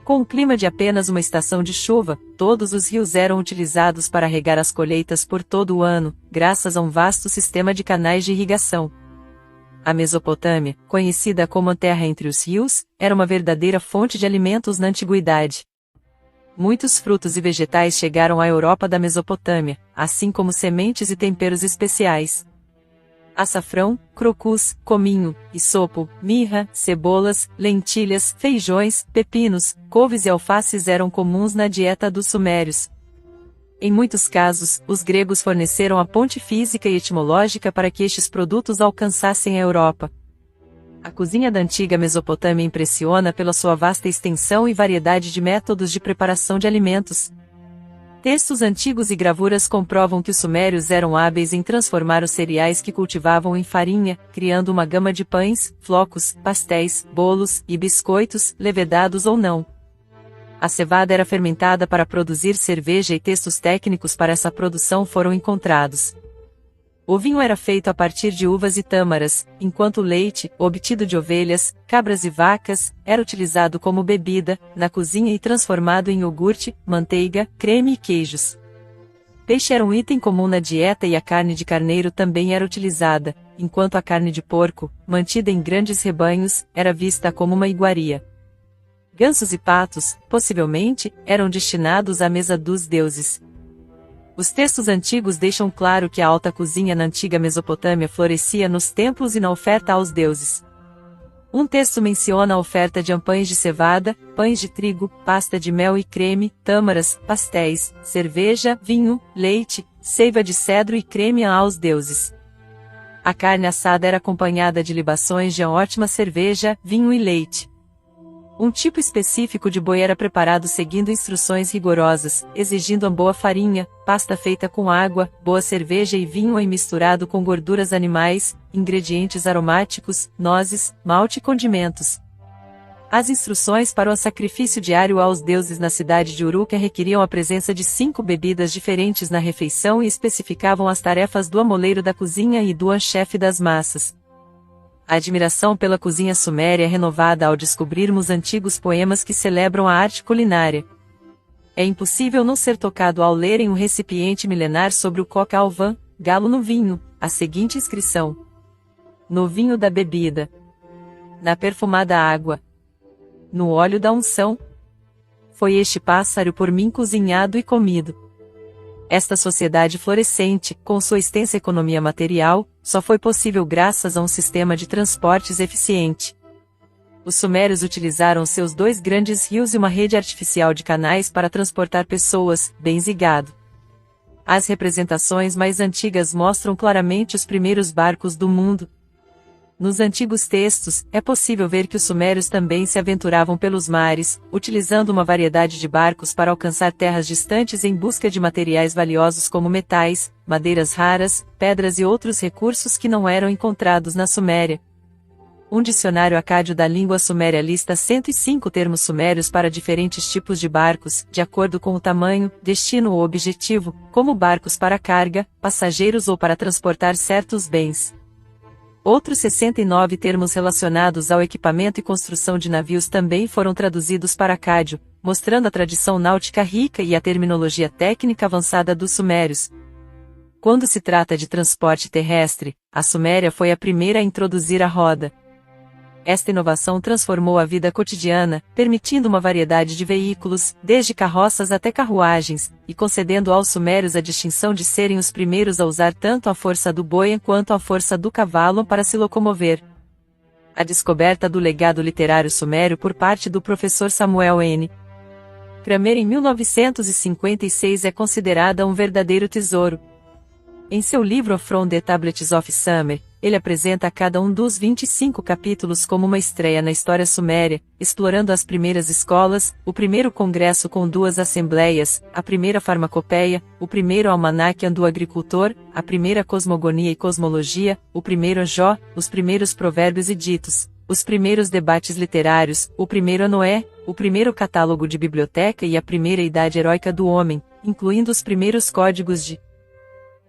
Com o clima de apenas uma estação de chuva, todos os rios eram utilizados para regar as colheitas por todo o ano, graças a um vasto sistema de canais de irrigação. A Mesopotâmia, conhecida como a Terra entre os rios, era uma verdadeira fonte de alimentos na antiguidade. Muitos frutos e vegetais chegaram à Europa da Mesopotâmia, assim como sementes e temperos especiais. Açafrão, crocus, cominho, isopo, mirra, cebolas, lentilhas, feijões, pepinos, couves e alfaces eram comuns na dieta dos sumérios. Em muitos casos, os gregos forneceram a ponte física e etimológica para que estes produtos alcançassem a Europa. A cozinha da antiga Mesopotâmia impressiona pela sua vasta extensão e variedade de métodos de preparação de alimentos. Textos antigos e gravuras comprovam que os sumérios eram hábeis em transformar os cereais que cultivavam em farinha, criando uma gama de pães, flocos, pastéis, bolos e biscoitos, levedados ou não. A cevada era fermentada para produzir cerveja e textos técnicos para essa produção foram encontrados. O vinho era feito a partir de uvas e tâmaras, enquanto o leite, obtido de ovelhas, cabras e vacas, era utilizado como bebida, na cozinha e transformado em iogurte, manteiga, creme e queijos. Peixe era um item comum na dieta e a carne de carneiro também era utilizada, enquanto a carne de porco, mantida em grandes rebanhos, era vista como uma iguaria. Gansos e patos, possivelmente, eram destinados à mesa dos deuses. Os textos antigos deixam claro que a alta cozinha na antiga Mesopotâmia florescia nos templos e na oferta aos deuses. Um texto menciona a oferta de pães de cevada, pães de trigo, pasta de mel e creme, tâmaras, pastéis, cerveja, vinho, leite, seiva de cedro e creme aos deuses. A carne assada era acompanhada de libações de ótima cerveja, vinho e leite. Um tipo específico de boi era preparado seguindo instruções rigorosas, exigindo uma boa farinha, pasta feita com água, boa cerveja e vinho e misturado com gorduras animais, ingredientes aromáticos, nozes, malte e condimentos. As instruções para o sacrifício diário aos deuses na cidade de Uruk requeriam a presença de 5 bebidas diferentes na refeição e especificavam as tarefas do amoleiro da cozinha e do chefe das massas. A admiração pela cozinha suméria é renovada ao descobrirmos antigos poemas que celebram a arte culinária. É impossível não ser tocado ao ler em um recipiente milenar sobre o coca alvan, galo no vinho, a seguinte inscrição: no vinho da bebida, na perfumada água, no óleo da unção, foi este pássaro por mim cozinhado e comido. Esta sociedade florescente, com sua extensa economia material, só foi possível graças a um sistema de transportes eficiente. Os sumérios utilizaram seus 2 grandes rios e uma rede artificial de canais para transportar pessoas, bens e gado. As representações mais antigas mostram claramente os primeiros barcos do mundo, Nos antigos textos, é possível ver que os sumérios também se aventuravam pelos mares, utilizando uma variedade de barcos para alcançar terras distantes em busca de materiais valiosos como metais, madeiras raras, pedras e outros recursos que não eram encontrados na Suméria. Um dicionário acádio da língua suméria lista 105 termos sumérios para diferentes tipos de barcos, de acordo com o tamanho, destino ou objetivo, como barcos para carga, passageiros ou para transportar certos bens. Outros 69 termos relacionados ao equipamento e construção de navios também foram traduzidos para acádio, mostrando a tradição náutica rica e a terminologia técnica avançada dos sumérios. Quando se trata de transporte terrestre, a Suméria foi a primeira a introduzir a roda. Esta inovação transformou a vida cotidiana, permitindo uma variedade de veículos, desde carroças até carruagens, e concedendo aos sumérios a distinção de serem os primeiros a usar tanto a força do boi quanto a força do cavalo para se locomover. A descoberta do legado literário sumério por parte do professor Samuel N. Kramer em 1956 é considerada um verdadeiro tesouro. Em seu livro From the Tablets of Sumer, ele apresenta cada um dos 25 capítulos como uma estreia na história suméria, explorando as primeiras escolas, o primeiro congresso com 2 assembleias, a primeira farmacopeia, o primeiro almanaque do agricultor, a primeira cosmogonia e cosmologia, o primeiro Jó, os primeiros provérbios e ditos, os primeiros debates literários, o primeiro Noé, o primeiro catálogo de biblioteca e a primeira idade heróica do homem, incluindo os primeiros códigos de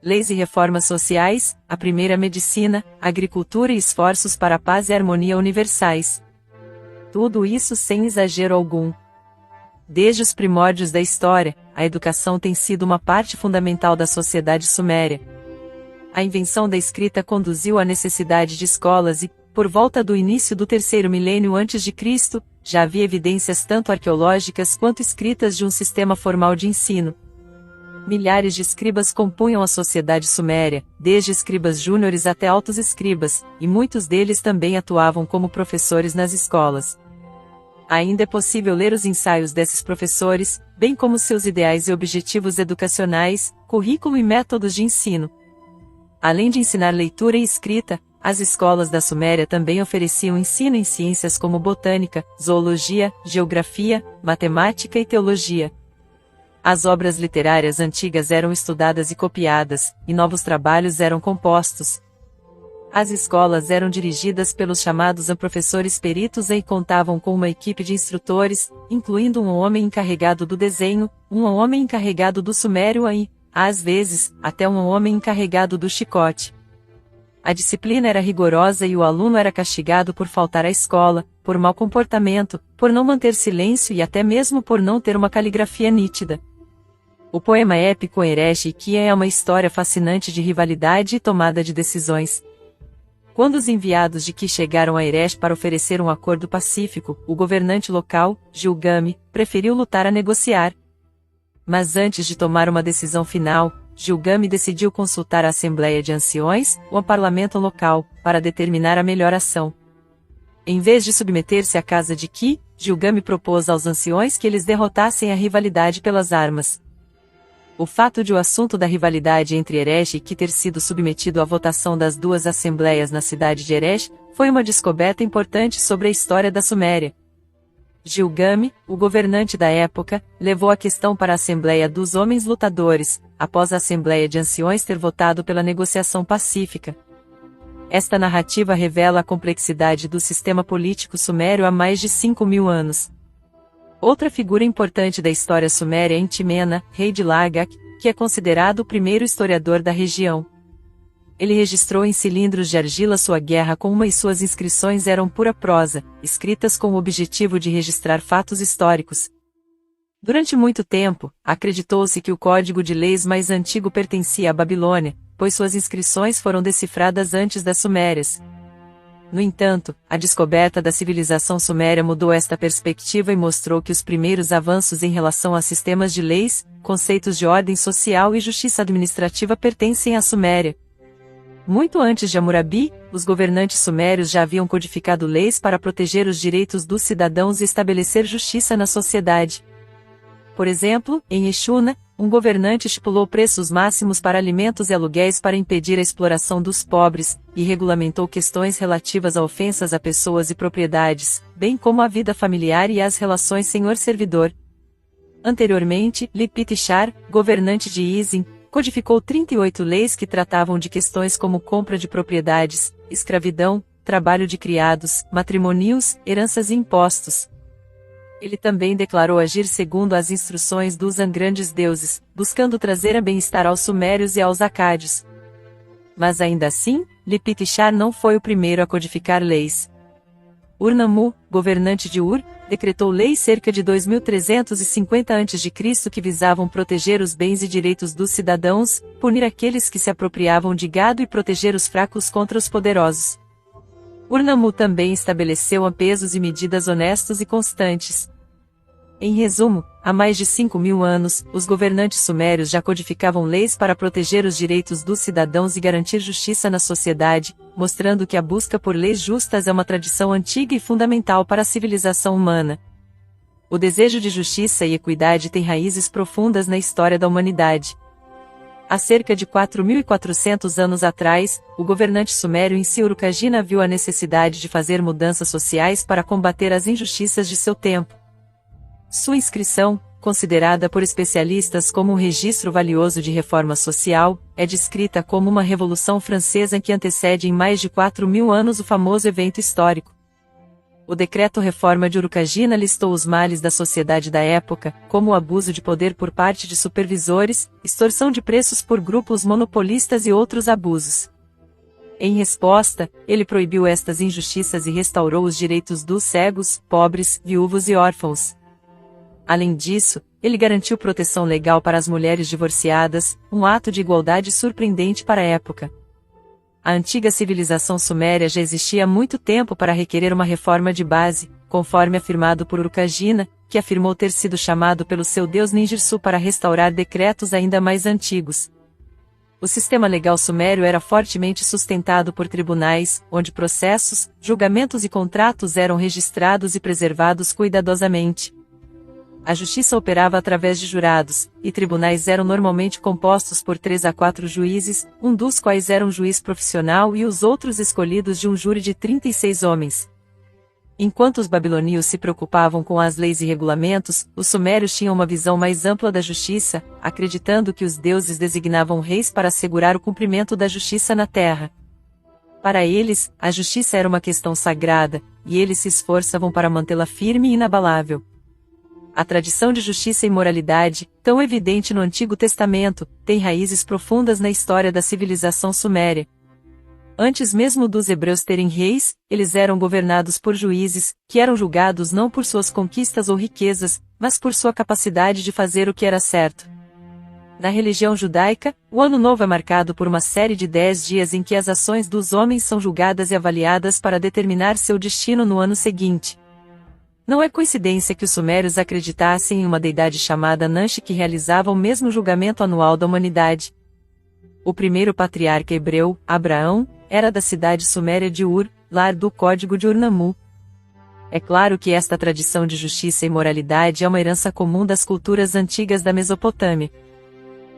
leis e reformas sociais, a primeira medicina, agricultura e esforços para a paz e harmonia universais. Tudo isso sem exagero algum. Desde os primórdios da história, a educação tem sido uma parte fundamental da sociedade suméria. A invenção da escrita conduziu à necessidade de escolas e, por volta do início do 3º milênio a.C., já havia evidências tanto arqueológicas quanto escritas de um sistema formal de ensino. Milhares de escribas compunham a sociedade suméria, desde escribas júniores até altos escribas, e muitos deles também atuavam como professores nas escolas. Ainda é possível ler os ensaios desses professores, bem como seus ideais e objetivos educacionais, currículo e métodos de ensino. Além de ensinar leitura e escrita, as escolas da Suméria também ofereciam ensino em ciências como botânica, zoologia, geografia, matemática e teologia. As obras literárias antigas eram estudadas e copiadas, e novos trabalhos eram compostos. As escolas eram dirigidas pelos chamados professores peritos e contavam com uma equipe de instrutores, incluindo um homem encarregado do desenho, um homem encarregado do sumério e, às vezes, até um homem encarregado do chicote. A disciplina era rigorosa e o aluno era castigado por faltar à escola, por mau comportamento, por não manter silêncio e até mesmo por não ter uma caligrafia nítida. O poema épico Eresh Ki é uma história fascinante de rivalidade e tomada de decisões. Quando os enviados de Ki chegaram a Eresh para oferecer um acordo pacífico, o governante local, Gilgame, preferiu lutar a negociar. Mas antes de tomar uma decisão final, Gilgame decidiu consultar a Assembleia de Anciões, o parlamento local, para determinar a melhor ação. Em vez de submeter-se à casa de Ki, Gilgame propôs aos anciões que eles derrotassem a rivalidade pelas armas. O fato de o assunto da rivalidade entre Eresh e Ki ter sido submetido à votação das 2 assembleias na cidade de Eresh, foi uma descoberta importante sobre a história da Suméria. Gilgame, o governante da época, levou a questão para a Assembleia dos Homens Lutadores, após a Assembleia de Anciões ter votado pela negociação pacífica. Esta narrativa revela a complexidade do sistema político sumério há mais de 5.000 anos. Outra figura importante da história suméria é Intimena, rei de Lagak, que é considerado o primeiro historiador da região. Ele registrou em cilindros de argila sua guerra com uma e suas inscrições eram pura prosa, escritas com o objetivo de registrar fatos históricos. Durante muito tempo, acreditou-se que o código de leis mais antigo pertencia à Babilônia, pois suas inscrições foram decifradas antes das Sumérias. No entanto, a descoberta da civilização suméria mudou esta perspectiva e mostrou que os primeiros avanços em relação a sistemas de leis, conceitos de ordem social e justiça administrativa pertencem à Suméria. Muito antes de Hammurabi, os governantes sumérios já haviam codificado leis para proteger os direitos dos cidadãos e estabelecer justiça na sociedade. Por exemplo, em Exuna, um governante estipulou preços máximos para alimentos e aluguéis para impedir a exploração dos pobres, e regulamentou questões relativas a ofensas a pessoas e propriedades, bem como a vida familiar e as relações senhor-servidor. Anteriormente, Lipit-Shar, governante de Isin, codificou 38 leis que tratavam de questões como compra de propriedades, escravidão, trabalho de criados, matrimônios, heranças e impostos. Ele também declarou agir segundo as instruções dos grandes deuses, buscando trazer a bem-estar aos sumérios e aos acádios. Mas ainda assim, Lipit-Shar não foi o primeiro a codificar leis. Ur-Nammu, governante de Ur, decretou leis cerca de 2350 a.C. que visavam proteger os bens e direitos dos cidadãos, punir aqueles que se apropriavam de gado e proteger os fracos contra os poderosos. Ur-Nammu também estabeleceu pesos e medidas honestos e constantes. Em resumo, há mais de 5.000 anos, os governantes sumérios já codificavam leis para proteger os direitos dos cidadãos e garantir justiça na sociedade, mostrando que a busca por leis justas é uma tradição antiga e fundamental para a civilização humana. O desejo de justiça e equidade tem raízes profundas na história da humanidade. Há cerca de 4.400 anos atrás, o governante sumério Ensi-Urukagina viu a necessidade de fazer mudanças sociais para combater as injustiças de seu tempo. Sua inscrição, considerada por especialistas como um registro valioso de reforma social, é descrita como uma revolução francesa que antecede em mais de 4.000 anos o famoso evento histórico. O decreto Reforma de Urukagina listou os males da sociedade da época, como o abuso de poder por parte de supervisores, extorsão de preços por grupos monopolistas e outros abusos. Em resposta, ele proibiu estas injustiças e restaurou os direitos dos cegos, pobres, viúvos e órfãos. Além disso, ele garantiu proteção legal para as mulheres divorciadas, um ato de igualdade surpreendente para a época. A antiga civilização suméria já existia há muito tempo para requerer uma reforma de base, conforme afirmado por Urukagina, que afirmou ter sido chamado pelo seu deus Ninjirsu para restaurar decretos ainda mais antigos. O sistema legal sumério era fortemente sustentado por tribunais, onde processos, julgamentos e contratos eram registrados e preservados cuidadosamente. A justiça operava através de jurados, e tribunais eram normalmente compostos por 3 a 4 juízes, um dos quais era um juiz profissional e os outros escolhidos de um júri de 36 homens. Enquanto os babilônios se preocupavam com as leis e regulamentos, os sumérios tinham uma visão mais ampla da justiça, acreditando que os deuses designavam reis para assegurar o cumprimento da justiça na terra. Para eles, a justiça era uma questão sagrada, e eles se esforçavam para mantê-la firme e inabalável. A tradição de justiça e moralidade, tão evidente no Antigo Testamento, tem raízes profundas na história da civilização suméria. Antes mesmo dos hebreus terem reis, eles eram governados por juízes, que eram julgados não por suas conquistas ou riquezas, mas por sua capacidade de fazer o que era certo. Na religião judaica, o Ano Novo é marcado por uma série de 10 dias em que as ações dos homens são julgadas e avaliadas para determinar seu destino no ano seguinte. Não é coincidência que os sumérios acreditassem em uma deidade chamada Nanshi que realizava o mesmo julgamento anual da humanidade. O primeiro patriarca hebreu, Abraão, era da cidade suméria de Ur, lar do código de Ur-Nammu. É claro que esta tradição de justiça e moralidade é uma herança comum das culturas antigas da Mesopotâmia.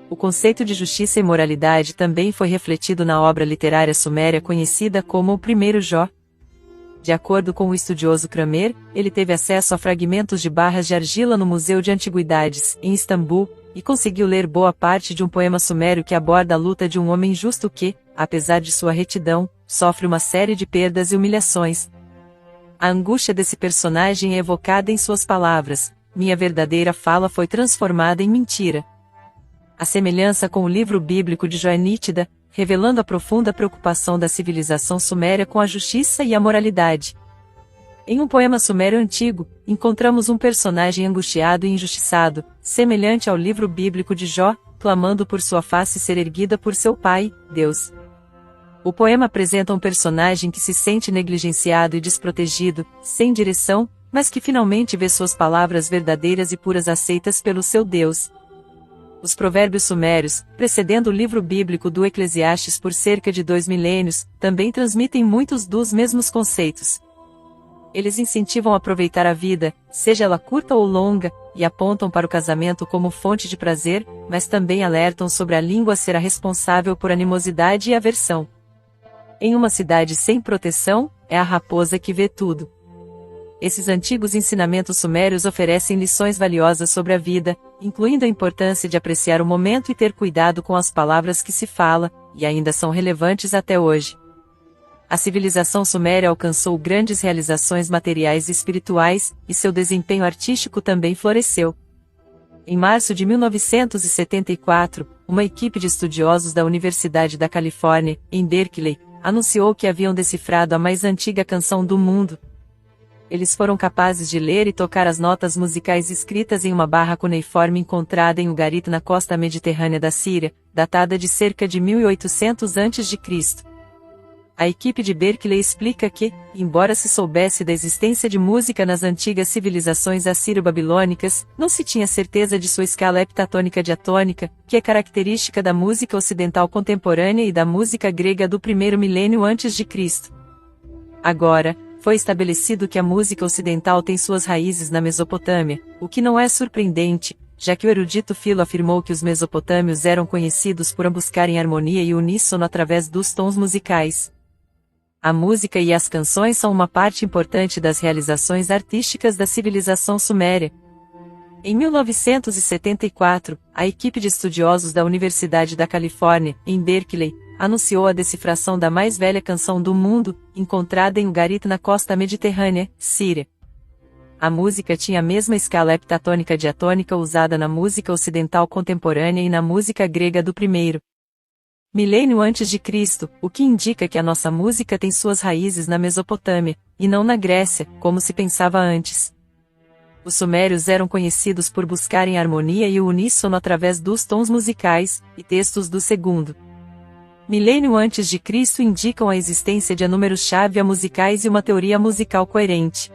O conceito de justiça e moralidade também foi refletido na obra literária suméria conhecida como o Primeiro Jó. De acordo com o estudioso Kramer, ele teve acesso a fragmentos de barras de argila no Museu de Antiguidades, em Istambul, e conseguiu ler boa parte de um poema sumério que aborda a luta de um homem justo que, apesar de sua retidão, sofre uma série de perdas e humilhações. A angústia desse personagem é evocada em suas palavras: minha verdadeira fala foi transformada em mentira. A semelhança com o livro bíblico de Jó é nítida, revelando a profunda preocupação da civilização suméria com a justiça e a moralidade. Em um poema sumério antigo, encontramos um personagem angustiado e injustiçado, semelhante ao livro bíblico de Jó, clamando por sua face ser erguida por seu pai, Deus. O poema apresenta um personagem que se sente negligenciado e desprotegido, sem direção, mas que finalmente vê suas palavras verdadeiras e puras aceitas pelo seu Deus. Os provérbios sumérios, precedendo o livro bíblico do Eclesiastes por cerca de 2 milênios, também transmitem muitos dos mesmos conceitos. Eles incentivam a aproveitar a vida, seja ela curta ou longa, e apontam para o casamento como fonte de prazer, mas também alertam sobre a língua ser a responsável por animosidade e aversão. Em uma cidade sem proteção, é a raposa que vê tudo. Esses antigos ensinamentos sumérios oferecem lições valiosas sobre a vida, incluindo a importância de apreciar o momento e ter cuidado com as palavras que se fala, e ainda são relevantes até hoje. A civilização suméria alcançou grandes realizações materiais e espirituais, e seu desempenho artístico também floresceu. Em março de 1974, uma equipe de estudiosos da Universidade da Califórnia, em Berkeley, anunciou que haviam decifrado a mais antiga canção do mundo. Eles foram capazes de ler e tocar as notas musicais escritas em uma barra cuneiforme encontrada em Ugarit na costa mediterrânea da Síria, datada de cerca de 1800 a.C. A equipe de Berkeley explica que, embora se soubesse da existência de música nas antigas civilizações assírio-babilônicas, não se tinha certeza de sua escala heptatônica diatônica, que é característica da música ocidental contemporânea e da música grega do primeiro milênio antes de Cristo. Agora, foi estabelecido que a música ocidental tem suas raízes na Mesopotâmia, o que não é surpreendente, já que o erudito Filo afirmou que os mesopotâmios eram conhecidos por buscarem harmonia e uníssono através dos tons musicais. A música e as canções são uma parte importante das realizações artísticas da civilização suméria. Em 1974, a equipe de estudiosos da Universidade da Califórnia, em Berkeley, anunciou a decifração da mais velha canção do mundo, encontrada em Ugarit na costa mediterrânea, Síria. A música tinha a mesma escala heptatônica diatônica usada na música ocidental contemporânea e na música grega do primeiro milênio antes de Cristo, o que indica que a nossa música tem suas raízes na Mesopotâmia, e não na Grécia, como se pensava antes. Os sumérios eram conhecidos por buscarem harmonia e o uníssono através dos tons musicais, e textos do segundo milênio antes de Cristo indicam a existência de números-chave musicais e uma teoria musical coerente.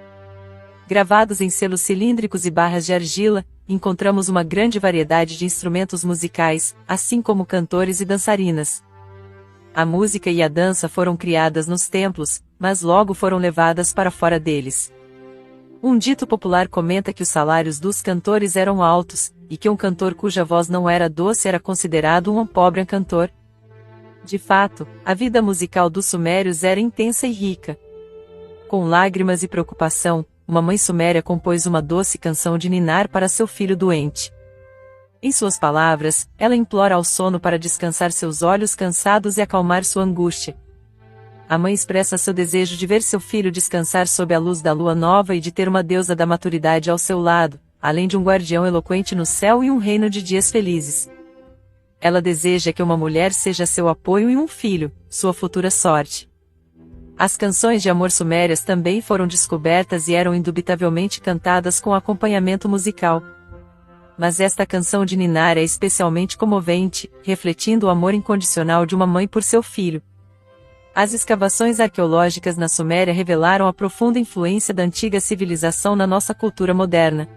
Gravados em selos cilíndricos e barras de argila, encontramos uma grande variedade de instrumentos musicais, assim como cantores e dançarinas. A música e a dança foram criadas nos templos, mas logo foram levadas para fora deles. Um dito popular comenta que os salários dos cantores eram altos, e que um cantor cuja voz não era doce era considerado um pobre cantor. De fato, a vida musical dos sumérios era intensa e rica. Com lágrimas e preocupação, uma mãe suméria compôs uma doce canção de ninar para seu filho doente. Em suas palavras, ela implora ao sono para descansar seus olhos cansados e acalmar sua angústia. A mãe expressa seu desejo de ver seu filho descansar sob a luz da lua nova e de ter uma deusa da maturidade ao seu lado, além de um guardião eloquente no céu e um reino de dias felizes. Ela deseja que uma mulher seja seu apoio e um filho, sua futura sorte. As canções de amor sumérias também foram descobertas e eram indubitavelmente cantadas com acompanhamento musical. Mas esta canção de ninar é especialmente comovente, refletindo o amor incondicional de uma mãe por seu filho. As escavações arqueológicas na Suméria revelaram a profunda influência da antiga civilização na nossa cultura moderna.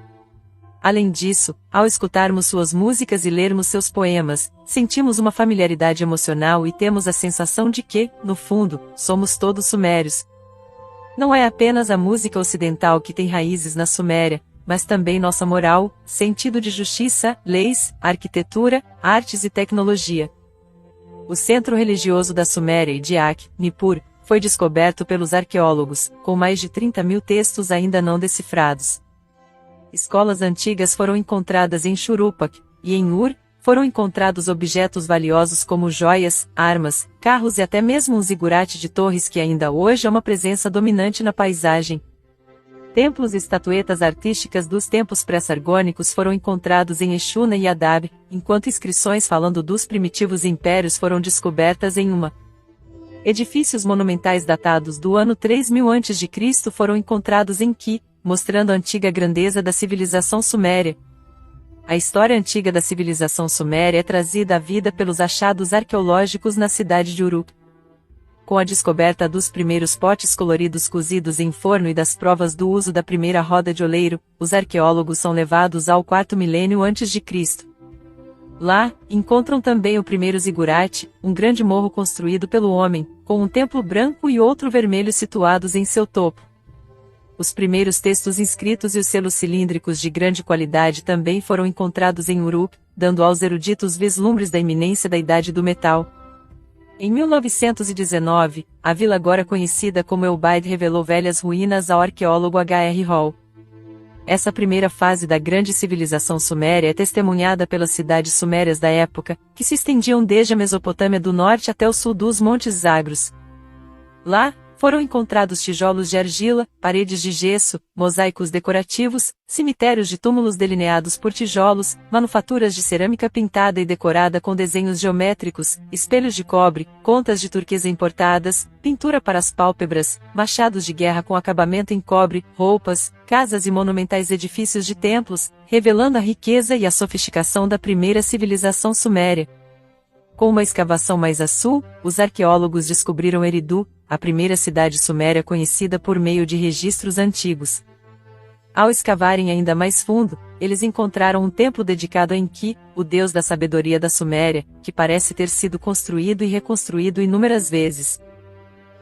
Além disso, ao escutarmos suas músicas e lermos seus poemas, sentimos uma familiaridade emocional e temos a sensação de que, no fundo, somos todos sumérios. Não é apenas a música ocidental que tem raízes na Suméria, mas também nossa moral, sentido de justiça, leis, arquitetura, artes e tecnologia. O centro religioso da Suméria Idiak, Nippur, foi descoberto pelos arqueólogos, com mais de 30.000 textos ainda não decifrados. Escolas antigas foram encontradas em Churupak, e em Ur, foram encontrados objetos valiosos como joias, armas, carros e até mesmo um zigurate de torres que ainda hoje é uma presença dominante na paisagem. Templos e estatuetas artísticas dos tempos pré-sargônicos foram encontrados em Exuna e Adab, enquanto inscrições falando dos primitivos impérios foram descobertas em Uma. Edifícios monumentais datados do ano 3000 a.C. foram encontrados em Ki, mostrando a antiga grandeza da civilização suméria. A história antiga da civilização suméria é trazida à vida pelos achados arqueológicos na cidade de Uruk. Com a descoberta dos primeiros potes coloridos cozidos em forno e das provas do uso da primeira roda de oleiro, os arqueólogos são levados ao 4º milênio antes de Cristo. Lá, encontram também o primeiro zigurate, um grande morro construído pelo homem, com um templo branco e outro vermelho situados em seu topo. Os primeiros textos inscritos e os selos cilíndricos de grande qualidade também foram encontrados em Uruk, dando aos eruditos vislumbres da iminência da Idade do Metal. Em 1919, a vila agora conhecida como Elbaid revelou velhas ruínas ao arqueólogo H.R. Hall. Essa primeira fase da grande civilização suméria é testemunhada pelas cidades sumérias da época, que se estendiam desde a Mesopotâmia do norte até o sul dos Montes Zagros. Lá, foram encontrados tijolos de argila, paredes de gesso, mosaicos decorativos, cemitérios de túmulos delineados por tijolos, manufaturas de cerâmica pintada e decorada com desenhos geométricos, espelhos de cobre, contas de turquesa importadas, pintura para as pálpebras, machados de guerra com acabamento em cobre, roupas, casas e monumentais edifícios de templos, revelando a riqueza e a sofisticação da primeira civilização suméria. Com uma escavação mais a sul, os arqueólogos descobriram Eridu, a primeira cidade suméria conhecida por meio de registros antigos. Ao escavarem ainda mais fundo, eles encontraram um templo dedicado a Enki, o deus da sabedoria da Suméria, que parece ter sido construído e reconstruído inúmeras vezes.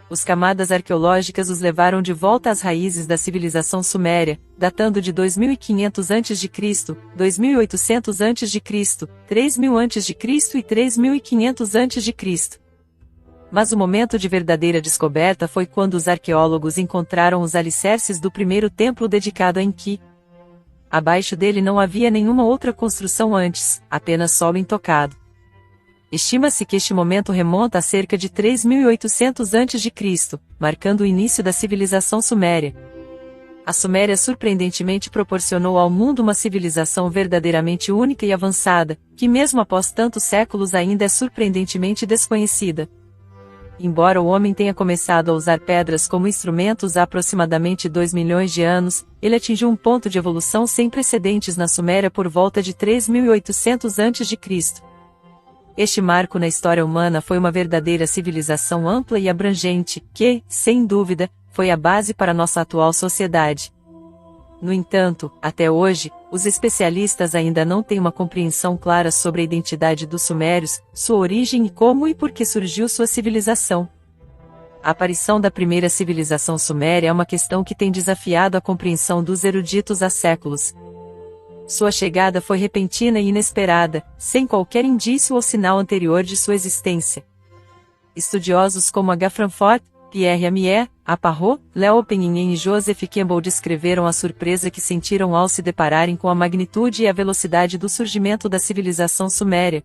Os camadas arqueológicas os levaram de volta às raízes da civilização suméria, datando de 2500 a.C., 2800 a.C., 3000 a.C. e 3500 a.C. Mas o momento de verdadeira descoberta foi quando os arqueólogos encontraram os alicerces do primeiro templo dedicado a Enki. Abaixo dele não havia nenhuma outra construção antes, apenas solo intocado. Estima-se que este momento remonta a cerca de 3800 a.C., marcando o início da civilização suméria. A Suméria surpreendentemente proporcionou ao mundo uma civilização verdadeiramente única e avançada, que mesmo após tantos séculos ainda é surpreendentemente desconhecida. Embora o homem tenha começado a usar pedras como instrumentos há aproximadamente 2 milhões de anos, ele atingiu um ponto de evolução sem precedentes na Suméria por volta de 3800 a.C. Este marco na história humana foi uma verdadeira civilização ampla e abrangente, que, sem dúvida, foi a base para nossa atual sociedade. No entanto, até hoje, os especialistas ainda não têm uma compreensão clara sobre a identidade dos sumérios, sua origem e como e por que surgiu sua civilização. A aparição da primeira civilização suméria é uma questão que tem desafiado a compreensão dos eruditos há séculos. Sua chegada foi repentina e inesperada, sem qualquer indício ou sinal anterior de sua existência. Estudiosos como H. Frankfurt, Pierre Amier, A. Parrot, Léo Penninhen e Joseph Campbell descreveram a surpresa que sentiram ao se depararem com a magnitude e a velocidade do surgimento da civilização suméria.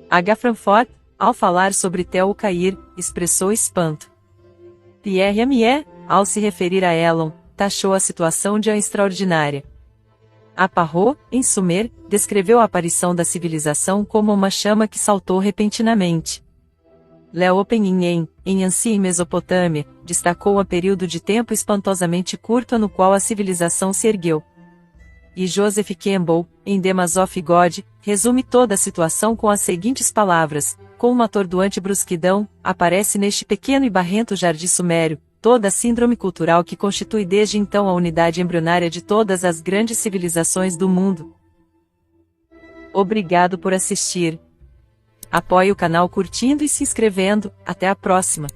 H. Frankfurt, ao falar sobre Tel-Cair, expressou espanto. Pierre Amier, ao se referir a Elon, taxou a situação de extraordinária. A. Parrot, em Sumer, descreveu a aparição da civilização como uma chama que saltou repentinamente. Léo Penninhen, em Ansi, Mesopotâmia, destacou um período de tempo espantosamente curto no qual a civilização se ergueu. E Joseph Campbell, em The Mass of God, resume toda a situação com as seguintes palavras: com uma atordoante brusquidão, aparece neste pequeno e barrento jardim sumério toda a síndrome cultural que constitui desde então a unidade embrionária de todas as grandes civilizações do mundo. Obrigado por assistir. Apoie o canal curtindo e se inscrevendo. Até a próxima!